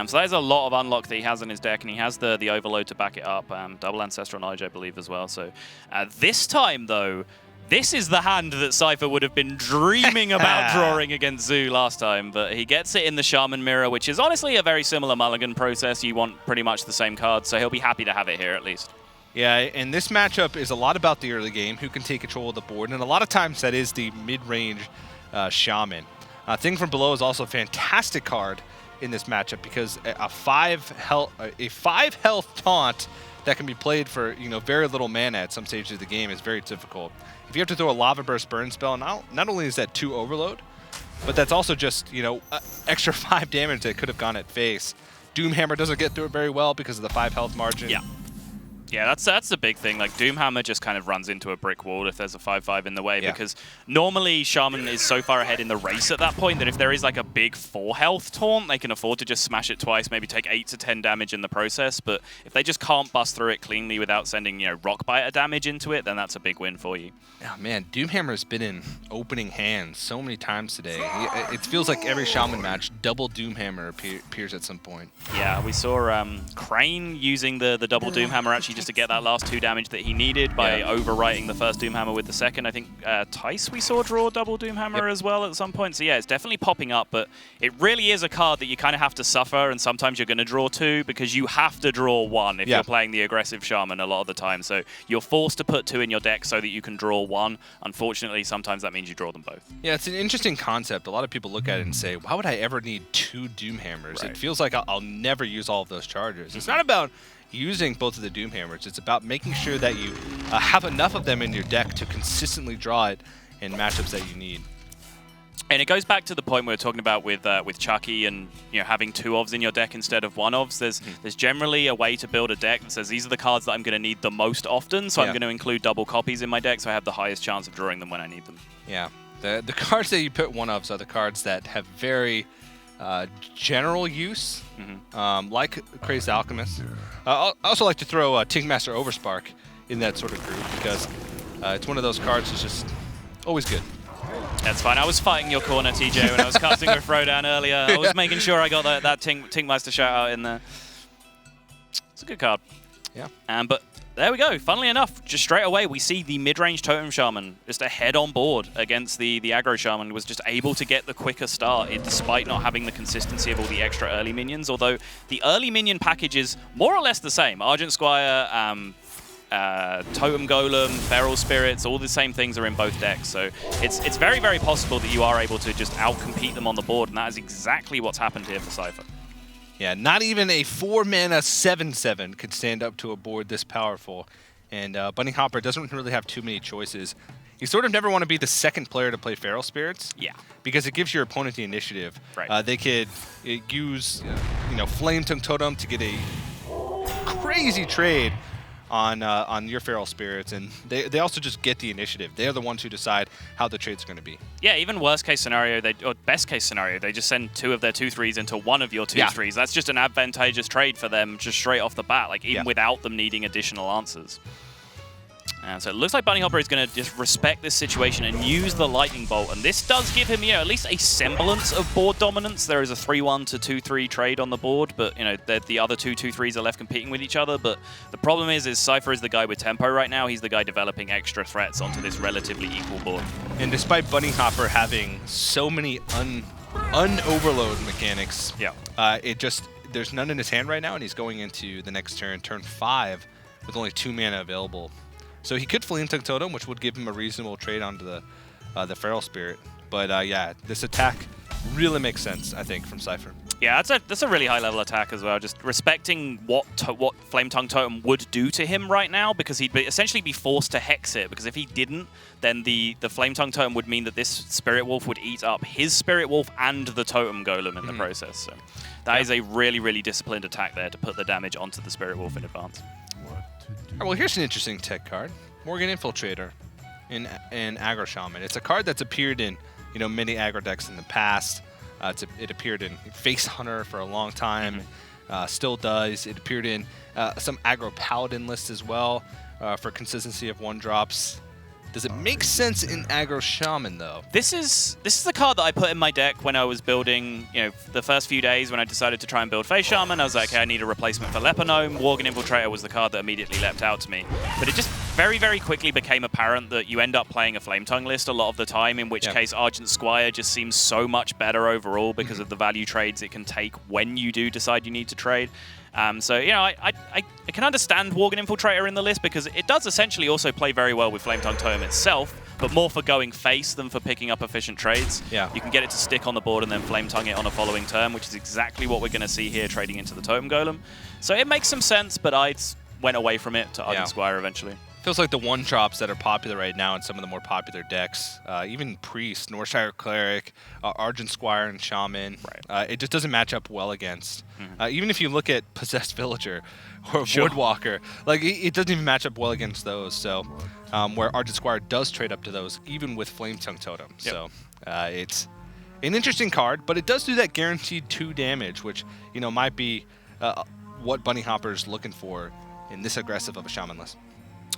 So there's a lot of Unlock that he has in his deck, and he has the Overload to back it up. Double Ancestral Knowledge, I believe, as well. So this time, though, this is the hand that Cipher would have been dreaming about drawing against Zoo last time, but he gets it in the Shaman Mirror, which is honestly a very similar mulligan process. You want pretty much the same card, so he'll be happy to have it here at least. Yeah, and this matchup is a lot about the early game, who can take control of the board, and a lot of times that is the mid-range Shaman. Thing from Below is also a fantastic card in this matchup because a 5 health taunt that can be played for very little mana at some stages of the game is very difficult. If you have to throw a Lava Burst burn spell, not only is that 2 overload, but that's also just extra 5 damage that could have gone at face. Doomhammer doesn't get through it very well because of the 5 health margin. Yeah, that's the big thing. Like, Doomhammer just kind of runs into a brick wall if there's a 5/5 in the way, because normally Shaman is so far ahead in the race at that point that if there is like a big 4 health taunt, they can afford to just smash it twice, maybe take 8 to 10 damage in the process. But if they just can't bust through it cleanly without sending Rockbiter damage into it, then that's a big win for you. Oh man, Doomhammer's been in opening hands so many times today. It feels like every Shaman match, double Doomhammer appears at some point. Yeah, we saw Crane using the double Doomhammer actually just to get that last 2 damage that he needed by overwriting the first Doomhammer with the second. I think Tice we saw draw double Doomhammer as well at some point. So yeah, it's definitely popping up, but it really is a card that you kind of have to suffer, and sometimes you're going to draw 2 because you have to draw 1 if you're playing the aggressive Shaman a lot of the time. So you're forced to put 2 in your deck so that you can draw 1. Unfortunately, sometimes that means you draw them both. Yeah, it's an interesting concept. A lot of people look at it and say, why would I ever need 2 Doomhammers? Right. It feels like I'll never use all of those charges. It's not about using both of the Doomhammers. It's about making sure that you have enough of them in your deck to consistently draw it in matchups that you need. And it goes back to the point we were talking about with Chucky and having 2 ofs in your deck instead of 1 ofs. There's generally a way to build a deck that says these are the cards that I'm going to need the most often, so I'm going to include double copies in my deck so I have the highest chance of drawing them when I need them. Yeah, the cards that you put 1 ofs are the cards that have very general use, like Crazed Alchemist. I also like to throw Tinkmaster Overspark in that sort of group because it's one of those cards that's just always good. That's fine. I was fighting your corner, TJ, when I was casting with Throwdown earlier. I was making sure I got that Tinkmeister shout out in there. It's a good card. Yeah. But there we go. Funnily enough, just straight away, we see the mid-range Totem Shaman just ahead on board against the aggro Shaman, was just able to get the quicker start despite not having the consistency of all the extra early minions, although the early minion package is more or less the same. Argent Squire, Totem Golem, Feral Spirits, all the same things are in both decks. So it's very, very possible that you are able to just outcompete them on the board, and that is exactly what's happened here for Cipher. Yeah, not even a 4-mana 7/7 could stand up to a board this powerful. And Bunnyhoppor doesn't really have too many choices. You sort of never want to be the second player to play Feral Spirits. Yeah. Because it gives your opponent the initiative. Right. They could use Flame Tongue Totem to get a crazy trade on your Feral Spirits, and they also just get the initiative. They're the ones who decide how the trade's going to be. Yeah, even worst case scenario, or best case scenario, they just send 2 of their 2/3s into one of your 2/3s. That's just an advantageous trade for them, just straight off the bat, like even without them needing additional answers. So it looks like Bunnyhoppor is going to just respect this situation and use the Lightning Bolt. And this does give him, at least a semblance of board dominance. There is a 3-1 to 2-3 trade on the board, but, the other 2 2/3s are left competing with each other. But the problem is Cipher is the guy with tempo right now. He's the guy developing extra threats onto this relatively equal board. And despite Bunnyhoppor having so many un-overload mechanics, there's none in his hand right now, and he's going into the next turn 5, with only 2 mana available. So he could Flame Tongue Totem, which would give him a reasonable trade onto the Feral Spirit. But this attack really makes sense, I think, from Cipher. Yeah, that's a really high-level attack as well. Just respecting what Flame Tongue Totem would do to him right now, because he'd essentially be forced to hex it. Because if he didn't, then the Flame Tongue Totem would mean that this Spirit Wolf would eat up his Spirit Wolf and the Totem Golem in the process. So that is a really, really disciplined attack there to put the damage onto the Spirit Wolf in advance. All right, well, here's an interesting tech card. Morgan Infiltrator in Aggro Shaman. It's a card that's appeared in many aggro decks in the past. It appeared in Face Hunter for a long time. Still does. It appeared in some aggro Paladin lists as well for consistency of 1-drops. Does it make sense in Aggro Shaman, though? This is the card that I put in my deck when I was building, the first few days when I decided to try and build Face Shaman. I was like, okay, I need a replacement for Leper Gnome. Worgen Infiltrator was the card that immediately leapt out to me. But it just very, very quickly became apparent that you end up playing a Flame Tongue list a lot of the time, in which case Argent Squire just seems so much better overall because of the value trades it can take when you do decide you need to trade. I can understand Worgen Infiltrator in the list because it does essentially also play very well with Flame Tongue Totem itself, but more for going face than for picking up efficient trades. Yeah. You can get it to stick on the board and then Flame Tongue it on a following turn, which is exactly what we're going to see here trading into the Totem Golem. So it makes some sense, but I went away from it to Argent Squire eventually. Feels like the 1-drops that are popular right now in some of the more popular decks, even Priest, Northshire Cleric, Argent Squire, and Shaman, it just doesn't match up well against. Even if you look at Possessed Villager or Voidwalker, it doesn't even match up well against those. So, where Argent Squire does trade up to those, even with Flame Tongue Totem. Yep. So, it's an interesting card, but it does do that guaranteed 2 damage, which might be what Bunnyhoppor's looking for in this aggressive of a Shaman list.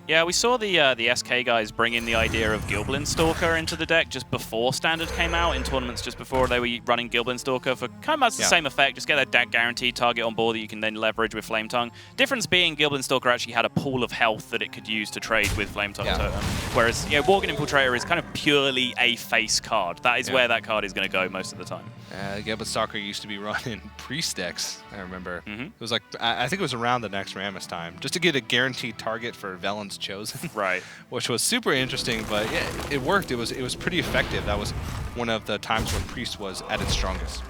Yeah, we saw the SK guys bring in the idea of Gilblin Stalker into the deck just before Standard came out, in tournaments just before they were running Gilblin Stalker for kind of much the same effect. Just get that deck guaranteed target on board that you can then leverage with Flame Tongue. Difference being Gilblin Stalker actually had a pool of health that it could use to trade with Flame Tongue Totem. Whereas Worgen Infiltrator is kind of purely a face card. That is where that card is going to go most of the time. Gilblin Stalker used to be run in Priest decks, I remember. It was like, I think it was around the next Rammus time, just to get a guaranteed target for Velen's Chosen. Right. Which was super interesting, but it worked. It was pretty effective. That was one of the times when Priest was at its strongest.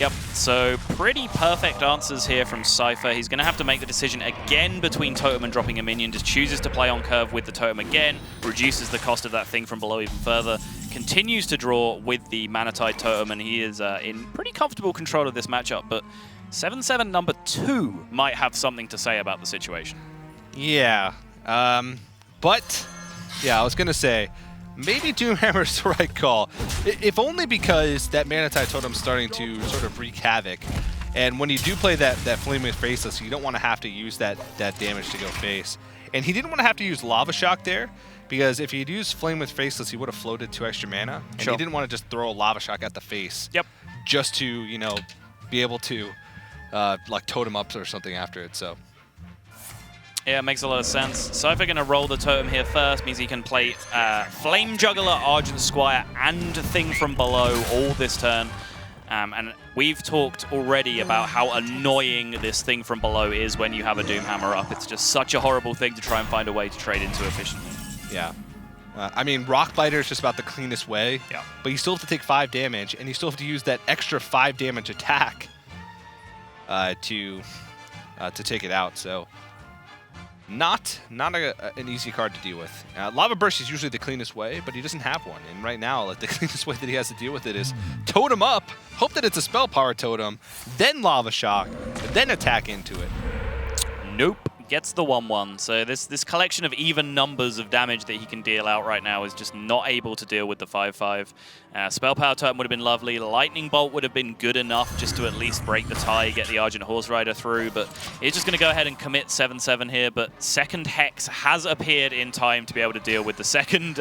Yep, so pretty perfect answers here from Cipher. He's going to have to make the decision again between Totem and dropping a minion. Just chooses to play on curve with the Totem again, reduces the cost of that thing from below even further, continues to draw with the Manatide Totem, and he is in pretty comfortable control of this matchup. But 7-7 number 2 might have something to say about the situation. Yeah, but I was going to say, maybe Doomhammer's the right call, if only because that Manatide Totem's starting to sort of wreak havoc. And when you do play that Flame with Faceless, you don't want to have to use that damage to go face. And he didn't want to have to use Lava Shock there, because if he'd used Flame with Faceless, he would have floated 2 extra mana. And he didn't want to just throw a Lava Shock at the face. Yep. Just to, be able to, like, totem up or something after it, so... Yeah, it makes a lot of sense. Cipher going to roll the Totem here first, means he can play Flame Juggler, Argent Squire, and Thing from Below all this turn. And we've talked already about how annoying this Thing from Below is when you have a Doomhammer up. It's just such a horrible thing to try and find a way to trade into efficiently. Yeah. I mean, Rockbiter is just about the cleanest way, but you still have to take 5 damage, and you still have to use that extra 5 damage attack to take it out, so... Not an easy card to deal with. Lava Burst is usually the cleanest way, but he doesn't have one. And right now, like, the cleanest way that he has to deal with it is Totem up, hope that it's a Spell Power Totem, then Lava Shock, then attack into it. Nope. gets the 1/1. So this collection of even numbers of damage that he can deal out right now is just not able to deal with the 5/5. Spell Power Totem would have been lovely. Lightning Bolt would have been good enough just to at least break the tie, get the Argent Horse Rider through, but he's just going to go ahead and commit 7/7 here, but second Hex has appeared in time to be able to deal with the second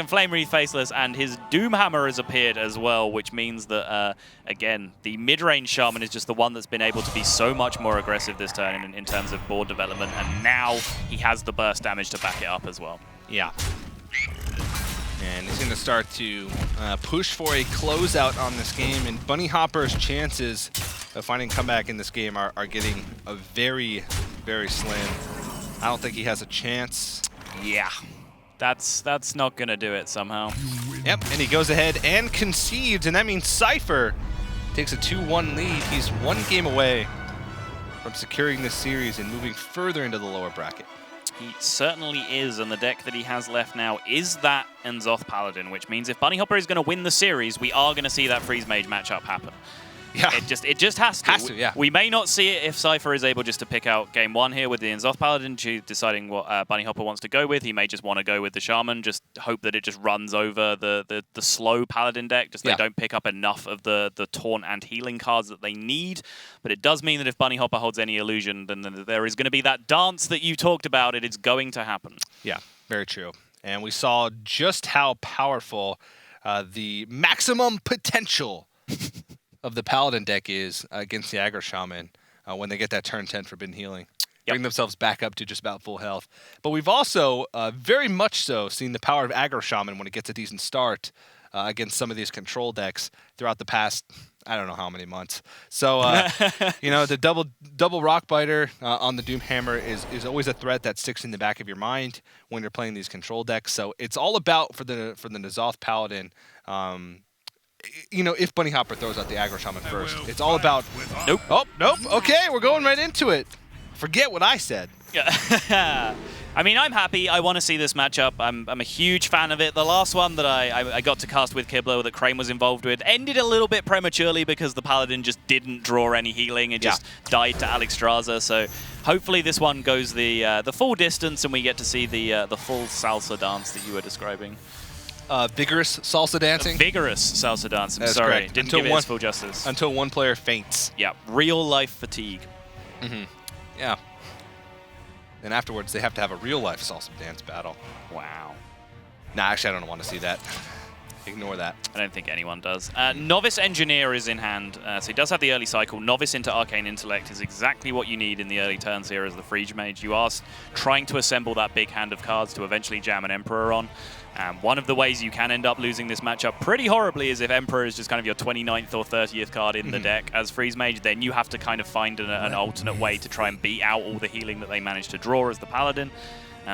Flame Wreath Faceless, and his Doomhammer has appeared as well, which means that, again, the mid-range Shaman is just the one that's been able to be so much more aggressive this turn in terms of board development, and now he has the burst damage to back it up as well. Yeah. And he's going to start to push for a closeout on this game, and Bunnyhoppor's chances of finding comeback in this game are getting a very, very slim. I don't think he has a chance. Yeah. That's not going to do it somehow. Yep, and he goes ahead and concedes, and that means Cipher takes a 2-1 lead. He's one game away from securing this series and moving further into the lower bracket. He certainly is, and the deck that he has left now is that N'Zoth Paladin, which means if Bunnyhoppor is going to win the series, we are going to see that Freeze Mage matchup happen. Yeah. It just has to. Has to, yeah. We may not see it if Cipher is able just to pick out game 1 here with the N'Zoth Paladin, deciding what Bunnyhoppor wants to go with. He may just want to go with the Shaman, just hope that it just runs over the slow Paladin deck, just they don't pick up enough of the taunt and healing cards that they need. But it does mean that if Bunnyhoppor holds any illusion, then there is going to be that dance that you talked about. It is going to happen. Yeah, very true. And we saw just how powerful the maximum potential of the Paladin deck is against the Aggro Shaman when they get that turn 10 Forbidden Healing. Bring themselves back up to just about full health. But we've also very much so seen the power of Aggro Shaman when it gets a decent start against some of these control decks throughout the past, I don't know how many months. So, you know, the double Rock Biter on the Doomhammer is always a threat that sticks in the back of your mind when you're playing these control decks. So it's all about, for the N'Zoth Paladin, you know, if Bunnyhoppor throws out the Aggro Shaman first, it's all about... Nope. Oh, nope. Okay, we're going right into it. Forget what I said. I mean, I'm happy. I want to see this matchup. I'm a huge fan of it. The last one that I got to cast with Kibler that Crane was involved with ended a little bit prematurely because the Paladin just didn't draw any healing. It just died to Alexstrasza. So hopefully this one goes the full distance and we get to see the full salsa dance that you were describing. Vigorous salsa dancing? Vigorous salsa dancing, That's sorry. correct. Didn't give it its full justice. Until one player faints. Yeah, real-life fatigue. Mm-hmm. Yeah. And afterwards, they have to have a real-life salsa dance battle. Wow. Nah, actually, I don't want to see that. Ignore that. I don't think anyone does. Novice Engineer is in hand, so he does have the early cycle. Novice into Arcane Intellect is exactly what you need in the early turns here as the Frege Mage. You are trying to assemble that big hand of cards to eventually jam an Emperor on. One of the ways you can end up losing this matchup pretty horribly is if Emperor is just kind of your 29th or 30th card in the deck as Freeze Mage, then you have to kind of find an alternate way to try and beat out all the healing that they managed to draw as the Paladin.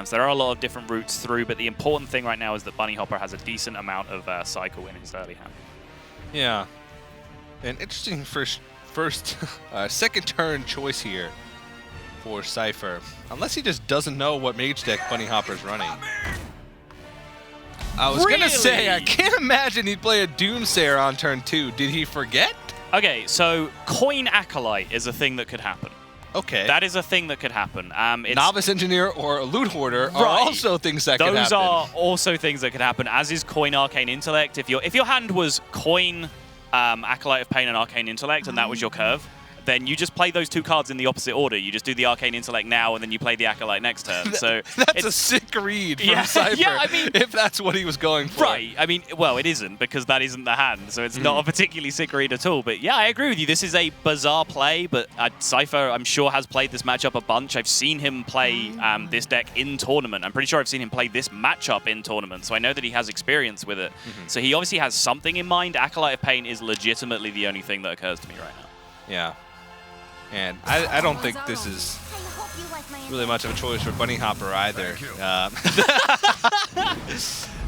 So there are a lot of different routes through, but the important thing right now is that Bunnyhoppor has a decent amount of cycle in his early hand. Yeah. An interesting second turn choice here for Cipher. Unless he just doesn't know what mage deck Bunnyhoppor's running. I was going to say, I can't imagine he'd play a Doomsayer on turn 2. Did he forget? Okay, so Coin Acolyte is a thing that could happen. Okay. That is a thing that could happen. Novice Engineer or a Loot Hoarder are also things that could happen. Those are also things that could happen, as is Coin Arcane Intellect. If your hand was Coin, Acolyte of Pain, and Arcane Intellect, and that was your curve, then you just play those two cards in the opposite order. You just do the Arcane Intellect now, and then you play the Acolyte next turn. So that's a sick read from Cipher, I mean, if that's what he was going for. Right. I mean, well, it isn't, because that isn't the hand, so it's not a particularly sick read at all. But yeah, I agree with you. This is a bizarre play, but Cipher, I'm sure, has played this matchup a bunch. I've seen him play this deck in tournament. I'm pretty sure I've seen him play this matchup in tournament, so I know that he has experience with it. So he obviously has something in mind. Acolyte of Pain is legitimately the only thing that occurs to me right now. Yeah. And I don't think this is really much of a choice for Bunnyhoppor either.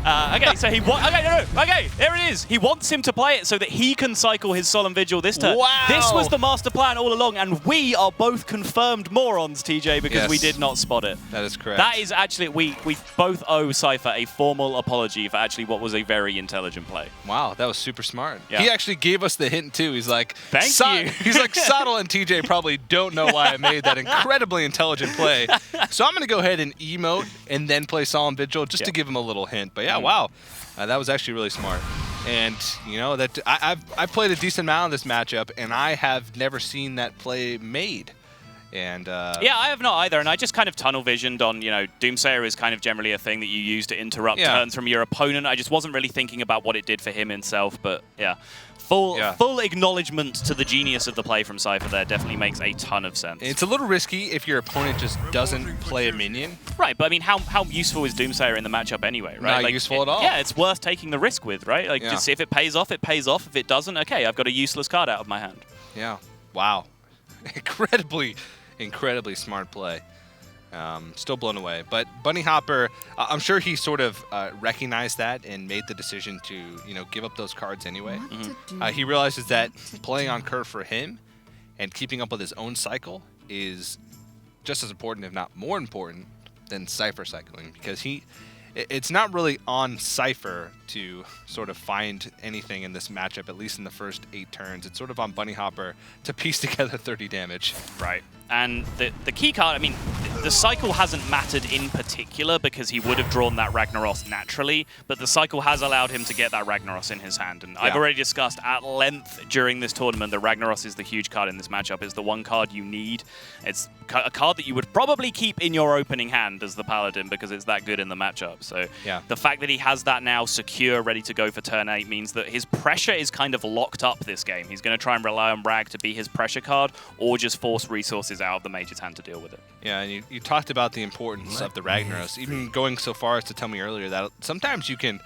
Okay, so okay, there it is. He wants him to play it so that he can cycle his Solemn Vigil this turn. Wow. This was the master plan all along, and we are both confirmed morons, TJ, because we did not spot it. That is correct. That is actually, we both owe Cipher a formal apology for actually what was a very intelligent play. Wow, that was super smart. Yeah. He actually gave us the hint too. He's like, Thank you. He's like, Sottle and TJ probably don't know why I made that incredibly intelligent play. So I'm going to go ahead and emote and then play Solemn Vigil just to give him a little hint. But yeah, wow. That was actually really smart. And, you know, that I've played a decent amount of this matchup, and I have never seen that play made. And yeah, I have not either, and I just kind of tunnel visioned on, you know, Doomsayer is kind of generally a thing that you use to interrupt turns from your opponent. I just wasn't really thinking about what it did for him himself, but yeah. Full acknowledgement to the genius of the play from Cipher there definitely makes a ton of sense. It's a little risky if your opponent just doesn't play a minion. Right, but I mean, how useful is Doomsayer in the matchup anyway, right? Not useful at all. Yeah, it's worth taking the risk with, right? Like, just if it pays off, it pays off. If it doesn't, okay, I've got a useless card out of my hand. Yeah. Wow. Incredibly smart play. Still blown away. But Bunnyhoppor, I'm sure he sort of recognized that and made the decision to, you know, give up those cards anyway. He realizes that playing on curve for him and keeping up with his own cycle is just as important, if not more important, than Cipher cycling, because it's not really on Cipher to sort of find anything in this matchup, at least in the first 8 turns. It's sort of on Bunnyhoppor to piece together 30 damage. Right. And the key card, I mean, the cycle hasn't mattered in particular because he would have drawn that Ragnaros naturally, but the cycle has allowed him to get that Ragnaros in his hand. And I've already discussed at length during this tournament that Ragnaros is the huge card in this matchup. It's the one card you need. It's a card that you would probably keep in your opening hand as the Paladin because it's that good in the matchup. So the fact that he has that now secure, ready to go for turn 8 means that his pressure is kind of locked up this game. He's going to try and rely on Rag to be his pressure card or just force resources out of the Mage's hand to deal with it. Yeah, and you talked about the importance of the Ragnaros, even going so far as to tell me earlier that sometimes you can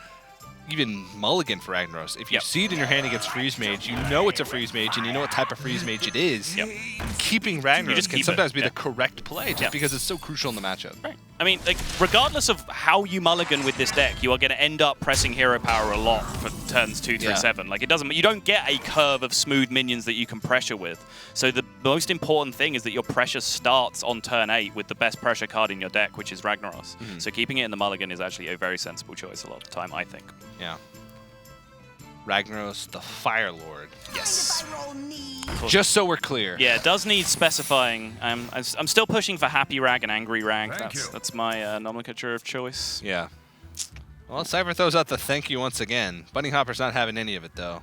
even mulligan for Ragnaros. If you see it in your hand against Freeze Mage, you know it's a Freeze Mage and you know what type of Freeze Mage it is. Keeping Ragnaros can sometimes be the correct play just because it's so crucial in the matchup. Right. I mean, like, regardless of how you mulligan with this deck, you are going to end up pressing hero power a lot for turns 2 through 7. Like, you don't get a curve of smooth minions that you can pressure with. So the most important thing is that your pressure starts on turn 8 with the best pressure card in your deck, which is Ragnaros. So keeping it in the mulligan is actually a very sensible choice a lot of the time, I think. Yeah. Ragnaros, the Fire Lord. Yes. Just so we're clear. Yeah, it does need specifying. I'm still pushing for Happy Rag and Angry Rag. That's my nomenclature of choice. Yeah. Well, Cipher throws out the thank you once again. Bunnyhopper's not having any of it, though.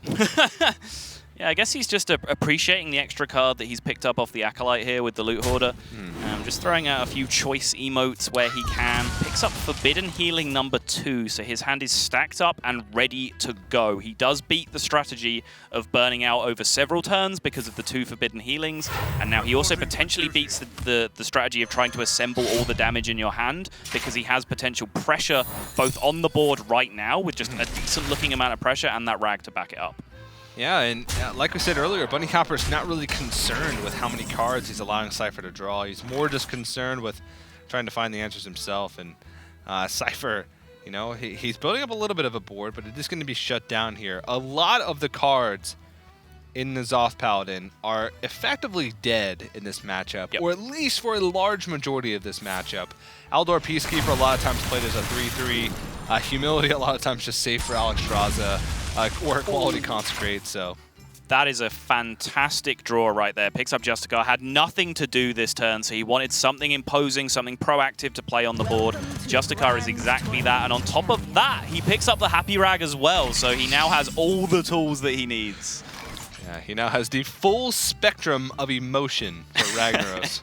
Yeah, I guess he's just appreciating the extra card that he's picked up off the Acolyte here with the Loot Hoarder. Just throwing out a few choice emotes where he can. Picks up Forbidden Healing number 2, so his hand is stacked up and ready to go. He does beat the strategy of burning out over several turns because of the 2 Forbidden Healings, and now he also potentially beats the strategy of trying to assemble all the damage in your hand because he has potential pressure both on the board right now with just a decent looking amount of pressure and that Rag to back it up. Yeah, and like we said earlier, Bunnyhopper's not really concerned with how many cards he's allowing Cipher to draw. He's more just concerned with trying to find the answers himself. And Cipher, you know, he's building up a little bit of a board, but it is going to be shut down here. A lot of the cards in the Zoth Paladin are effectively dead in this matchup, or at least for a large majority of this matchup. Aldor Peacekeeper a lot of times played as a 3/3. Humility a lot of times just safe for Alexstrasza. Or Quality Consecrate, so. That is a fantastic draw right there. Picks up Justicar. Had nothing to do this turn, so he wanted something imposing, something proactive to play on the board. Justicar is exactly that, and on top of that, he picks up the Happy Rag as well, so he now has all the tools that he needs. Yeah, he now has the full spectrum of emotion for Ragnaros.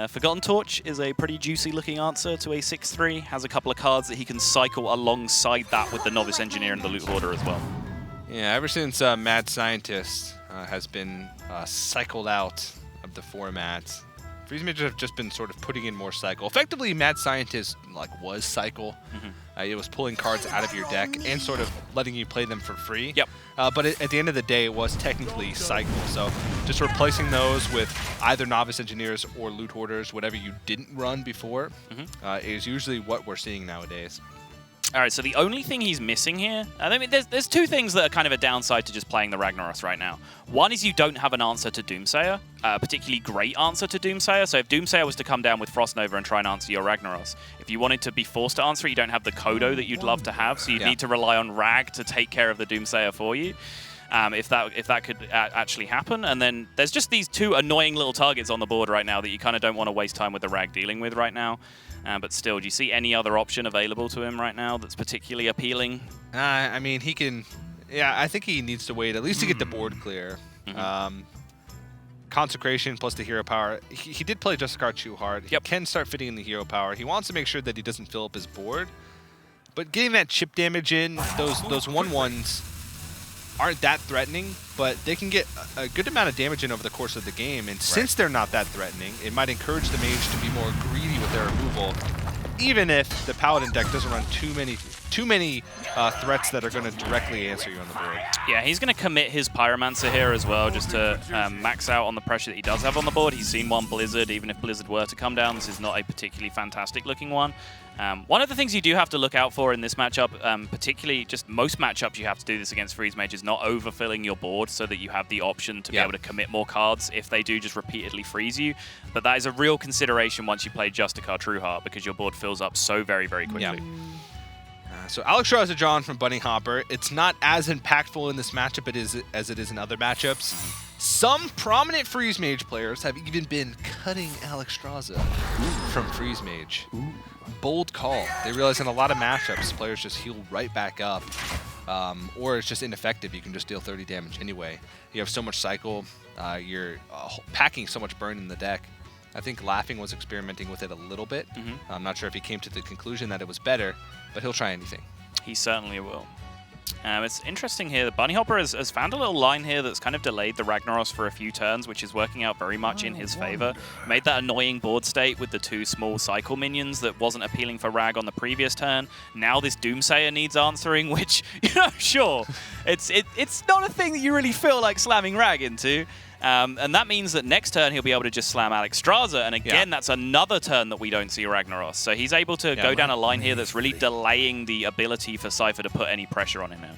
Forgotten Torch is a pretty juicy looking answer to a 6/3. Has a couple of cards that he can cycle alongside that with the Novice Engineer and the Loot Hoarder as well. Yeah, ever since Mad Scientist has been cycled out of the format, Freeze Mages have just been sort of putting in more cycle. Effectively, Mad Scientist was cycle. It was pulling cards out of your deck and sort of letting you play them for free. Yep. But at the end of the day, it was technically cycle. So just replacing those with either Novice Engineers or Loot Hoarders, whatever you didn't run before, is usually what we're seeing nowadays. All right, so the only thing he's missing here, I mean, there's two things that are kind of a downside to just playing the Ragnaros right now. One is you don't have an answer to Doomsayer, a particularly great answer to Doomsayer. So if Doomsayer was to come down with Frost Nova and try and answer your Ragnaros, if you wanted to be forced to answer it, you don't have the Kodo that you'd love to have, so you'd need to rely on Rag to take care of the Doomsayer for you. If that could actually happen. And then there's just these two annoying little targets on the board right now that you kind of don't want to waste time with the Rag dealing with right now. But still, do you see any other option available to him right now that's particularly appealing? I mean, he can... Yeah, I think he needs to wait at least to get the board clear. Consecration plus the hero power. He did play Justicar too hard. He can start fitting in the hero power. He wants to make sure that he doesn't fill up his board. But getting that chip damage in, those 1/1s aren't that threatening, but they can get a good amount of damage in over the course of the game. And since they're not that threatening, it might encourage the mage to be more greedy with their removal, even if the Paladin deck doesn't run too many threats that are going to directly answer you on the board. Yeah, he's going to commit his Pyromancer here as well, just to max out on the pressure that he does have on the board. He's seen one Blizzard. Even if Blizzard were to come down, this is not a particularly fantastic-looking one. One of the things you do have to look out for in this matchup, particularly just most matchups you have to do this against Freeze Mage, is not overfilling your board so that you have the option to be able to commit more cards if they do just repeatedly freeze you. But that is a real consideration once you play Justicar Trueheart, because your board fills up so very, very quickly. So Alexstrasza drawn from Bunnyhoppor. It's not as impactful in this matchup as it is in other matchups. Some prominent Freeze Mage players have even been cutting Alexstrasza from Freeze Mage. Bold call. They realize in a lot of matchups, players just heal right back up, or it's just ineffective. You can just deal 30 damage anyway. You have so much cycle. You're packing so much burn in the deck. I think Laughing was experimenting with it a little bit. I'm not sure if he came to the conclusion that it was better, but he'll try anything. He certainly will. It's interesting here. The Bunnyhoppor has found a little line here that's kind of delayed the Ragnaros for a few turns, which is working out very much in his favor. Made that annoying board state with the two small cycle minions that wasn't appealing for Rag on the previous turn. Now this Doomsayer needs answering, which, sure, it's not a thing that you really feel like slamming Rag into. And that means that next turn he'll be able to just slam Alexstrasza, and again that's another turn that we don't see Ragnaros. So he's able to go down a line here that's really delaying the ability for Cipher to put any pressure on him now.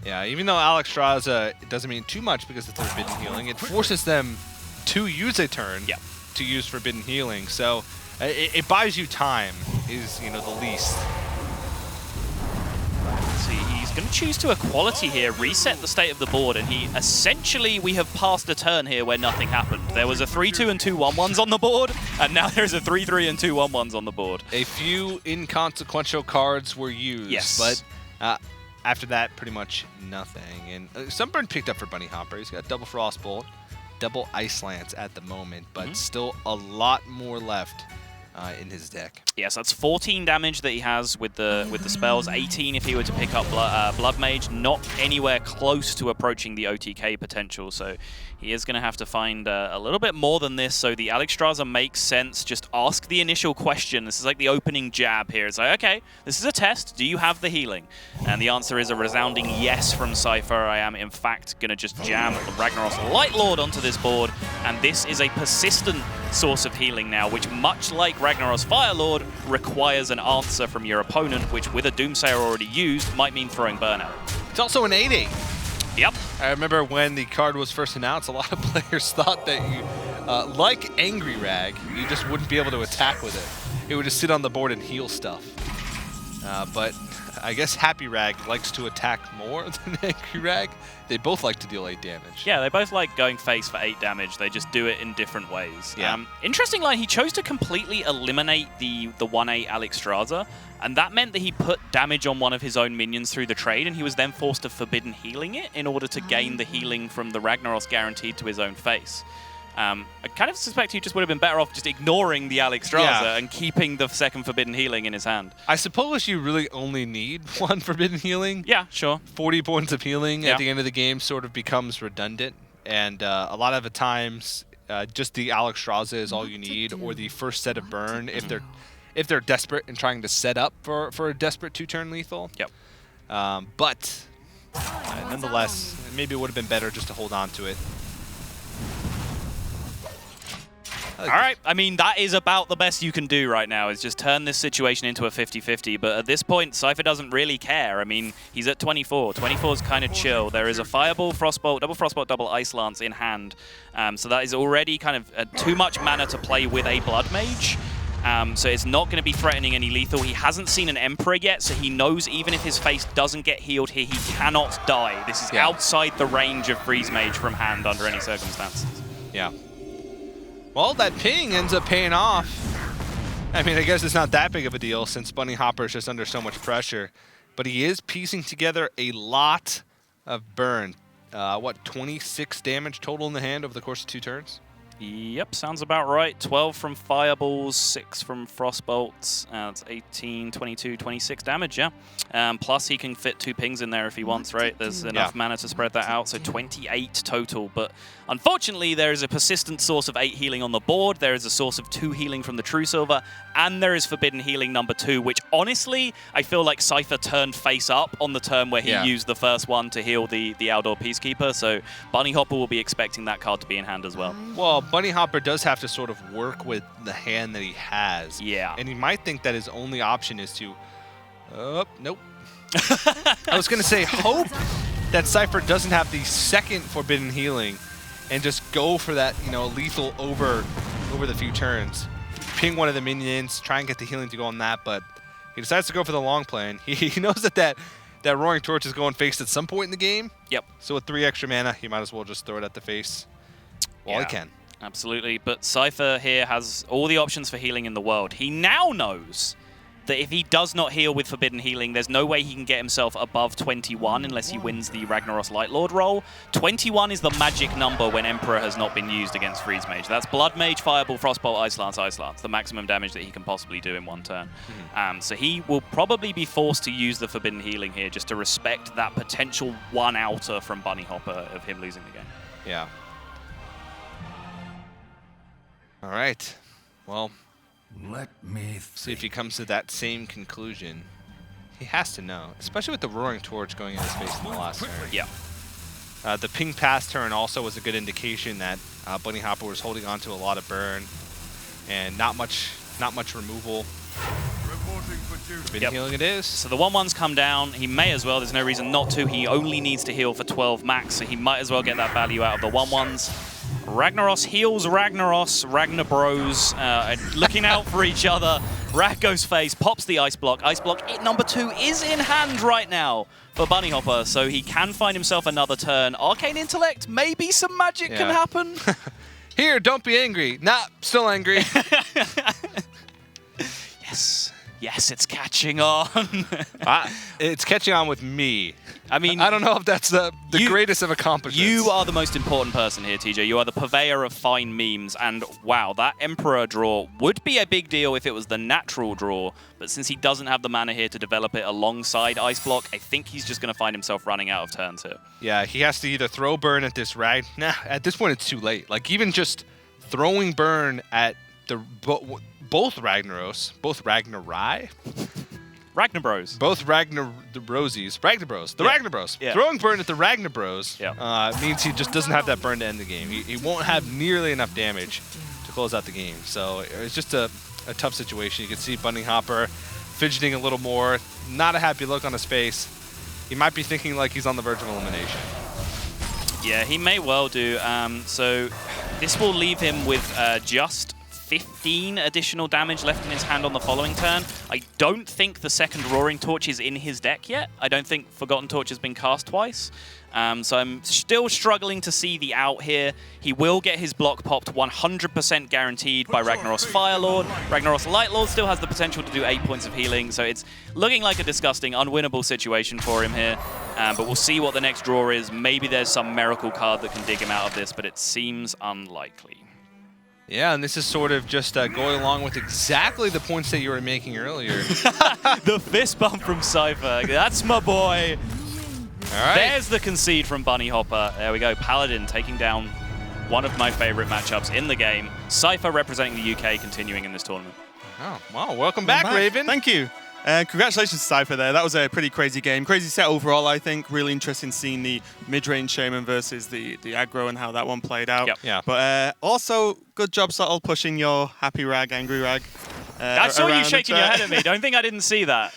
Yeah, even though Alexstrasza doesn't mean too much because it's Forbidden Healing, it forces them to use a turn to use Forbidden Healing. So it buys you time, is the least. See, he's going to choose to Equality here, reset the state of the board, and we have passed a turn here where nothing happened. There was a 3-2 and 2 1/1s on the board, and now there's a 3-3 and 2 1/1s on the board. A few inconsequential cards were used, but after that, pretty much nothing. And Sunburn picked up for Bunnyhoppor. He's got double Frostbolt, double Ice Lance at the moment, but still a lot more left in his deck. Yes, that's 14 damage that he has with the spells, 18 if he were to pick up Blood Mage, not anywhere close to approaching the OTK potential, so he is going to have to find a little bit more than this. So the Alexstrasza makes sense. Just ask the initial question. This is like the opening jab here. It's like, okay, this is a test. Do you have the healing? And the answer is a resounding yes from Cipher. I am, in fact, going to just jam the Ragnaros Light Lord onto this board, and this is a persistent source of healing now, which, much like Ragnaros Fire Lord, requires an answer from your opponent, which, with a Doomsayer already used, might mean throwing Burnout. It's also an 8/8. Yep. I remember when the card was first announced, a lot of players thought that you, like Angry Rag, you just wouldn't be able to attack with it. It would just sit on the board and heal stuff. But I guess Happy Rag likes to attack more than Angry Rag. They both like to deal 8 damage. Yeah, they both like going face for 8 damage. They just do it in different ways. Yeah. Interesting line, he chose to completely eliminate the 1/8 Alexstrasza, and that meant that he put damage on one of his own minions through the trade, and he was then forced to Forbidden Healing it in order to gain the healing from the Ragnaros guaranteed to his own face. I kind of suspect he just would have been better off just ignoring the Alexstrasza and keeping the second Forbidden Healing in his hand. I suppose you really only need one Forbidden Healing. Yeah, sure. 40 points of healing at the end of the game sort of becomes redundant, and a lot of the times just the Alexstrasza is all you need, or the first set of burn if they're desperate and trying to set up for a desperate 2-turn lethal. Yep. But nonetheless, maybe it would have been better just to hold on to it. All right, I mean, that is about the best you can do right now, is just turn this situation into a 50-50. But at this point, Cipher doesn't really care. I mean, he's at 24. 24 is kind of chill. There is a Fireball, Frostbolt, double Ice Lance in hand. So that is already kind of too much mana to play with a Blood Mage. So it's not going to be threatening any lethal. He hasn't seen an Emperor yet, so he knows even if his face doesn't get healed here, he cannot die. This is outside the range of Freeze Mage from hand under any circumstances. Yeah. Well, that ping ends up paying off. I mean, I guess it's not that big of a deal since Bunnyhoppor is just under so much pressure. But he is piecing together a lot of burn. 26 damage total in the hand over the course of 2 turns? Yep, sounds about right. 12 from Fireballs, 6 from Frostbolts. That's 18, 22, 26 damage, yeah. Plus, he can fit 2 pings in there if he wants, right? There's enough mana to spread that out, so 28 total. But unfortunately, there is a persistent source of 8 healing on the board. There is a source of 2 healing from the True Silver, and there is Forbidden Healing number 2, which honestly, I feel like Cipher turned face up on the turn where he used the first one to heal the Outdoor Peacekeeper, so Bunnyhoppor will be expecting that card to be in hand as well. Well, Bunnyhoppor does have to sort of work with the hand that he has. Yeah. And he might think that his only option is to... nope. I was going to say, hope that Cipher doesn't have the second Forbidden Healing and just go for that, lethal over the few turns. Ping one of the minions, try and get the healing to go on that, but he decides to go for the long play. And he knows that Roaring Torch is going face at some point in the game. Yep. So with 3 extra mana, he might as well just throw it at the face while he can. Absolutely, but Cipher here has all the options for healing in the world. He now knows that if he does not heal with Forbidden Healing, there's no way he can get himself above 21 unless he wins the Ragnaros Lightlord roll. 21 is the magic number when Emperor has not been used against Freeze Mage. That's Blood Mage, Fireball, Frostbolt, Ice Lance, the maximum damage that he can possibly do in 1 turn. So he will probably be forced to use the Forbidden Healing here just to respect that potential 1 outer from Bunnyhoppor of him losing the game. Yeah. All right. Well, let me see if he comes to that same conclusion. He has to know, especially with the Roaring Torch going in his face in the last turn. Yeah. The ping pass turn also was a good indication that Bunnyhoppor was holding on to a lot of burn and not much removal. Healing it is. So the 1/1s come down. He may as well. There's no reason not to. He only needs to heal for 12 max, so he might as well get that value out of the 1/1s. Ragnaros heals Ragnaros. Ragnabros looking out for each other. Rag goes face, pops the Ice Block. Ice Block number 2 is in hand right now for Bunnyhoppor, so he can find himself another turn. Arcane Intellect, maybe some magic can happen. Here, don't be angry. Nah, still angry. Yes, it's catching on. It's catching on with me. I mean, I don't know if that's the greatest of accomplishments. You are the most important person here, TJ. You are the purveyor of fine memes. And wow, that Emperor draw would be a big deal if it was the natural draw. But since he doesn't have the mana here to develop it alongside Ice Block, I think he's just going to find himself running out of turns here. Yeah, he has to either throw burn at this Rag. Nah, at this point it's too late. Like even just throwing burn at the both Ragnaros, both Ragnarai. Ragnabros. Both Ragnarosies. Ragnabros. The Ragnabros. Yeah. Throwing burn at the Ragnabros means he just doesn't have that burn to end the game. He won't have nearly enough damage to close out the game. So it's just a tough situation. You can see Bunnyhoppor fidgeting a little more. Not a happy look on his face. He might be thinking like he's on the verge of elimination. Yeah, he may well do. So this will leave him with just 15 additional damage left in his hand on the following turn. I don't think the second Roaring Torch is in his deck yet. I don't think Forgotten Torch has been cast twice. So I'm still struggling to see the out here. He will get his block popped 100% guaranteed by Ragnaros Firelord. Ragnaros Lightlord still has the potential to do 8 points of healing, so it's looking like a disgusting, unwinnable situation for him here. But we'll see what the next draw is. Maybe there's some miracle card that can dig him out of this, but it seems unlikely. Yeah, and this is sort of just going along with exactly the points that you were making earlier. The fist bump from Cipher. That's my boy. All right. There's the concede from Bunnyhoppor. There we go. Paladin taking down one of my favorite matchups in the game. Cipher representing the UK continuing in this tournament. Oh, wow. Welcome back, Raven. Thank you. Congratulations to Cipher there. That was a pretty crazy game. Crazy set overall, I think. Really interesting seeing the mid-range Shaman versus the aggro and how that one played out. Yep. Yeah. But also, good job, Subtle, pushing your happy rag, angry rag. I saw you around shaking the your track. head at me. Don't think I didn't see that.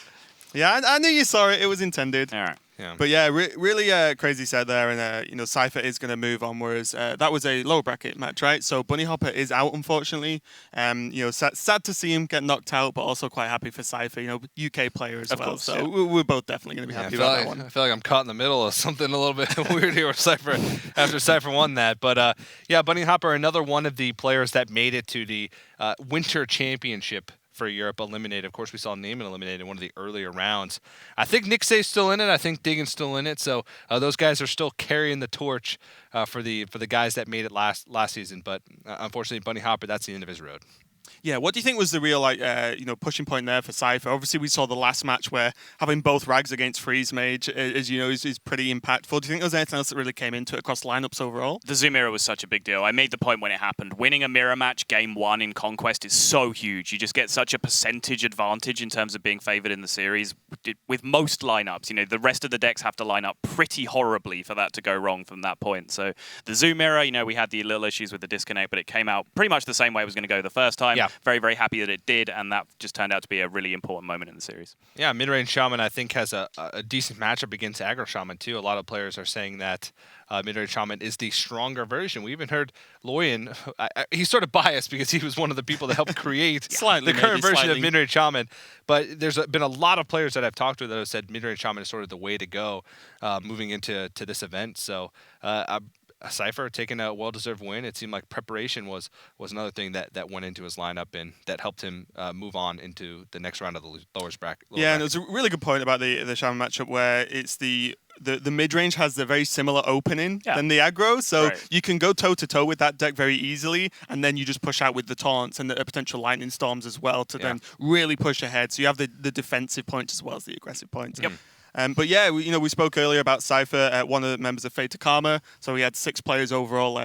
Yeah, I knew you saw it. It was intended. All right. Yeah. But yeah, really crazy set there, and Cipher is going to move on. Whereas that was a lower bracket match, right? So Bunnyhoppor is out, unfortunately. Sad to see him get knocked out, but also quite happy for Cipher. UK player as well. Course, so yeah. we're both definitely going to be happy about that one. I feel like I'm caught in the middle of something a little bit weird here with Cipher after Cipher won that. But yeah, Bunnyhoppor, another one of the players that made it to the Winter Championship for Europe, eliminated. Of course, we saw Neiman eliminated in one of the earlier rounds. I think Nixay's still in it. I think Diggin's still in it. So those guys are still carrying the torch for the guys that made it last season. But unfortunately, Bunnyhoppor, that's the end of his road. Yeah, what do you think was the real pushing point there for Cipher? Obviously, we saw the last match where having both rags against Freeze Mage, as you know, is pretty impactful. Do you think there was anything else that really came into it across lineups overall? The Zoo Mirror was such a big deal. I made the point when it happened. Winning a mirror match game 1 in Conquest is so huge. You just get such a percentage advantage in terms of being favored in the series. With most lineups, the rest of the decks have to line up pretty horribly for that to go wrong from that point. So the Zoo Mirror, we had the little issues with the disconnect, but it came out pretty much the same way it was going to go the first time. Yeah. Very, very happy that it did, and that just turned out to be a really important moment in the series. Yeah, mid-range Shaman, I think, has a decent matchup against aggro Shaman, too. A lot of players are saying that mid-range Shaman is the stronger version. We even heard Loyan, he's sort of biased because he was one of the people that helped create the current version of mid-range Shaman. But there's been a lot of players that I've talked to that have said mid-range Shaman is sort of the way to go moving into this event. So Cipher taking a well-deserved win. It seemed like preparation was another thing that went into his lineup and that helped him move on into the next round of the lower bracket. And it was a really good point about the Shaman matchup where it's the mid-range has the very similar opening than the aggro, so you can go toe-to-toe with that deck very easily, and then you just push out with the taunts and the potential lightning storms as well to then really push ahead. So you have the defensive points as well as the aggressive points. Yep. But yeah, we spoke earlier about Cipher, one of the members of Fate to Karma. So we had 6 players overall,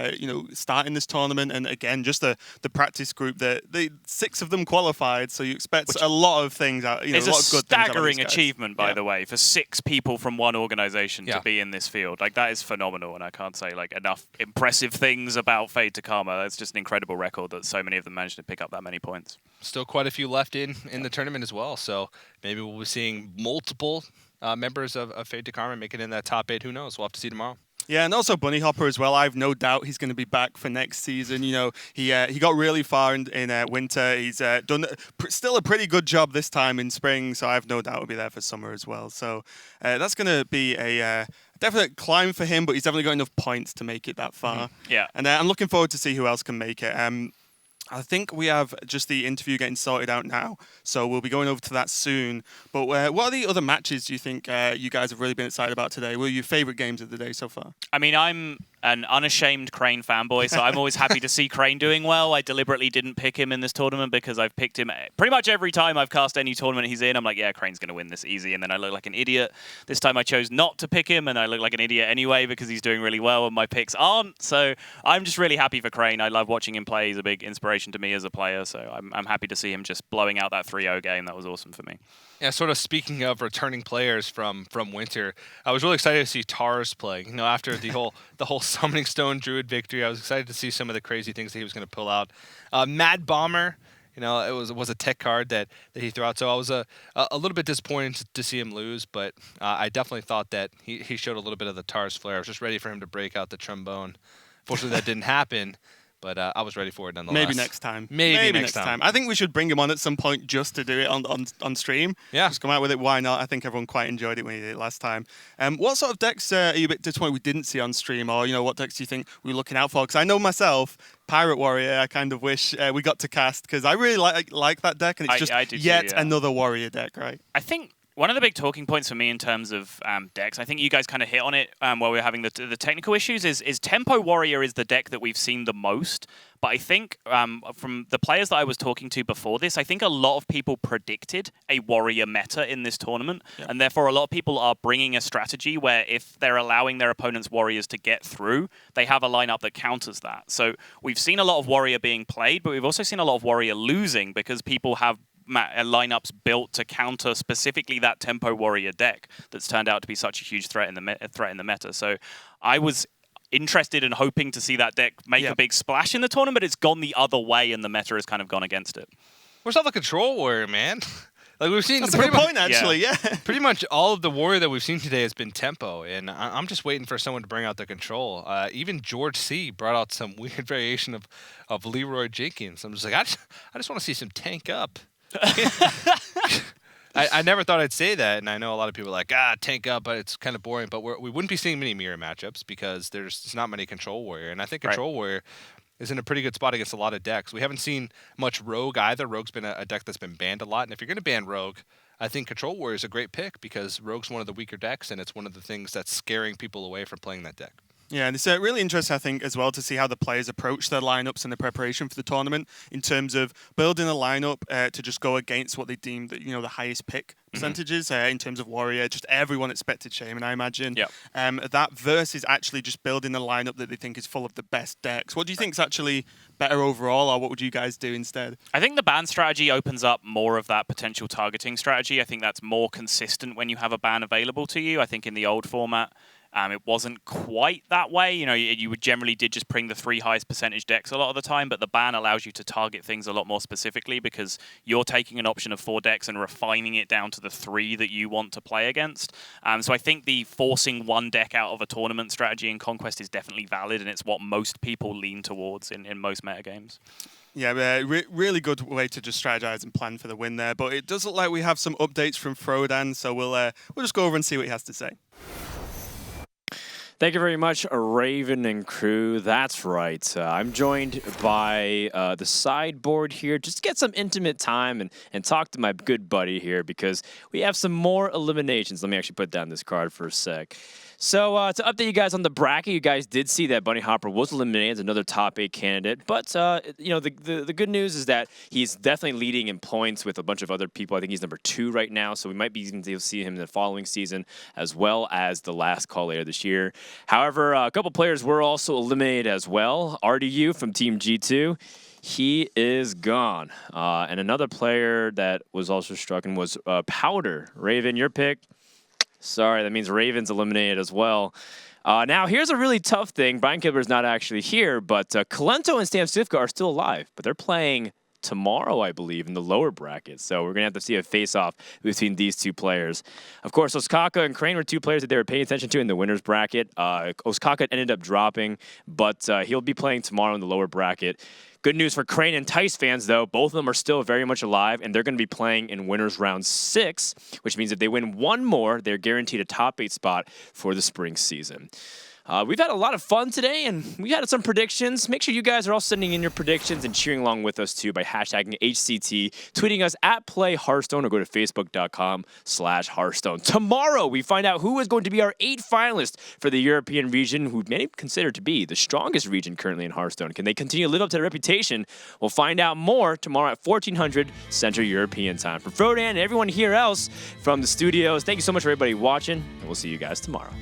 starting this tournament. And again, just the practice group, the 6 of them qualified. So you expect a lot of things out. It's a lot of good things out of staggering these guys. achievement, by the way, for 6 people from one organization to be in this field. Like, that is phenomenal, and I can't say enough impressive things about Fate to Karma. It's just an incredible record that so many of them managed to pick up that many points. Still quite a few left in the tournament as well. So maybe we'll be seeing multiple members of Fate to Karma make it in that top 8. Who knows? We'll have to see tomorrow. Yeah, and also Bunnyhoppor as well. I have no doubt he's going to be back for next season. He got really far in winter. He's done still a pretty good job this time in spring, so I have no doubt he'll be there for summer as well. So that's going to be a definite climb for him, but he's definitely got enough points to make it that far. Yeah. And I'm looking forward to see who else can make it. I think we have just the interview getting sorted out now, so we'll be going over to that soon. But what are the other matches do you think you guys have really been excited about today? What are your favorite games of the day so far? I mean, I'm an unashamed Crane fanboy, so I'm always happy to see Crane doing well. I deliberately didn't pick him in this tournament because I've picked him pretty much every time I've cast any tournament he's in. I'm like, yeah, Crane's going to win this easy, and then I look like an idiot. This time I chose not to pick him, and I look like an idiot anyway because he's doing really well and my picks aren't. So I'm just really happy for Crane. I love watching him play. He's a big inspiration to me as a player, so I'm happy to see him just blowing out that 3-0 game. That was awesome for me. Yeah, sort of speaking of returning players from Winter, I was really excited to see Tars play. After the whole Summoning Stone Druid victory, I was excited to see some of the crazy things that he was going to pull out. Mad Bomber, it was a tech card that he threw out, so I was a little bit disappointed to see him lose, but I definitely thought that he showed a little bit of the Tars flair. I was just ready for him to break out the trombone. Fortunately, that didn't happen. But I was ready for it nonetheless. Maybe next time. Maybe next time. I think we should bring him on at some point just to do it on stream. Yeah. Just come out with it. Why not? I think everyone quite enjoyed it when he did it last time. What sort of decks are you a bit disappointed we didn't see on stream? Or, what decks do you think we were looking out for? Because I know myself, Pirate Warrior, I kind of wish we got to cast because I really like that deck and it's just I do too, another Warrior deck, right? I think One of the big talking points for me in terms of decks, I think you guys kind of hit on it while we were having the technical issues, is Tempo Warrior is the deck that we've seen the most. But I think from the players that I was talking to before this, I think a lot of people predicted a Warrior meta in this tournament. Yep. And therefore a lot of people are bringing a strategy where if they're allowing their opponent's Warriors to get through, they have a lineup that counters that. So we've seen a lot of Warrior being played, but we've also seen a lot of Warrior losing because people have lineups built to counter specifically that Tempo Warrior deck that's turned out to be such a huge threat in the meta. So I was interested and hoping to see that deck make a big splash in the tournament, but it's gone the other way and the meta has kind of gone against it. Where's all the control warrior, man? Like we've seen. That's a good point, actually. Yeah. Pretty much all of the warrior that we've seen today has been tempo, and I'm just waiting for someone to bring out the control. Even George C brought out some weird variation of Leroy Jenkins. I'm just like, I just want to see some tank up. I never thought I'd say that, and I know a lot of people are like, tank up, but it's kind of boring. But we wouldn't be seeing many mirror matchups because there's not many control warrior, and I think control warrior is in a pretty good spot against a lot of decks. We haven't seen much Rogue either. Rogue's been a deck that's been banned a lot, and if you're going to ban Rogue, I think Control Warrior is a great pick because Rogue's one of the weaker decks, and it's one of the things that's scaring people away from playing that deck. Yeah, and it's really interesting, I think, as well to see how the players approach their lineups and the preparation for the tournament in terms of building a lineup to just go against what they deem that the highest pick percentages in terms of Warrior. Just everyone expected Shaman, I imagine. Yep. That versus actually just building a lineup that they think is full of the best decks. What do you think is actually better overall, or what would you guys do instead? I think the ban strategy opens up more of that potential targeting strategy. I think that's more consistent when you have a ban available to you. I think in the old format, it wasn't quite that way. You would generally did just bring the 3 highest percentage decks a lot of the time, but the ban allows you to target things a lot more specifically because you're taking an option of 4 decks and refining it down to the 3 that you want to play against. So I think the forcing one deck out of a tournament strategy in Conquest is definitely valid, and it's what most people lean towards in most metagames. Yeah, really good way to just strategize and plan for the win there. But it does look like we have some updates from Frodan, so we'll just go over and see what he has to say. Thank you very much, Raven and crew. That's right. I'm joined by the sideboard here just to get some intimate time and talk to my good buddy here because we have some more eliminations. Let me actually put down this card for a sec. So to update you guys on the bracket, you guys did see that Bunnyhoppor was eliminated as another top 8 candidate. But the good news is that he's definitely leading in points with a bunch of other people. I think he's number 2 right now, so we might be able to see him in the following season as well as the last call later this year. However, a couple players were also eliminated as well. RDU from Team G2. He is gone. And another player that was also struck was Powder. Raven, your pick. Sorry, that means Raven's eliminated as well. Now, here's a really tough thing. Brian Kibler's not actually here, but Kalento and Stam Sivka are still alive, but they're playing tomorrow, I believe, in the lower bracket. So we're going to have to see a face-off between these 2 players. Of course, Oskaka and Crane were 2 players that they were paying attention to in the winner's bracket. Oskaka ended up dropping, but he'll be playing tomorrow in the lower bracket. Good news for Crane and Tice fans, though. Both of them are still very much alive, and they're going to be playing in winners round 6, which means if they win one more, they're guaranteed a top 8 spot for the spring season. We've had a lot of fun today, and we had some predictions. Make sure you guys are all sending in your predictions and cheering along with us, too, by hashtagging HCT, tweeting us at PlayHearthstone, or go to Facebook.com/Hearthstone. Tomorrow, we find out who is going to be our 8 finalists for the European region, who many consider to be the strongest region currently in Hearthstone. Can they continue to live up to their reputation? We'll find out more tomorrow at 1400 Central European Time. For Frodan and everyone here else from the studios, thank you so much for everybody watching, and we'll see you guys tomorrow.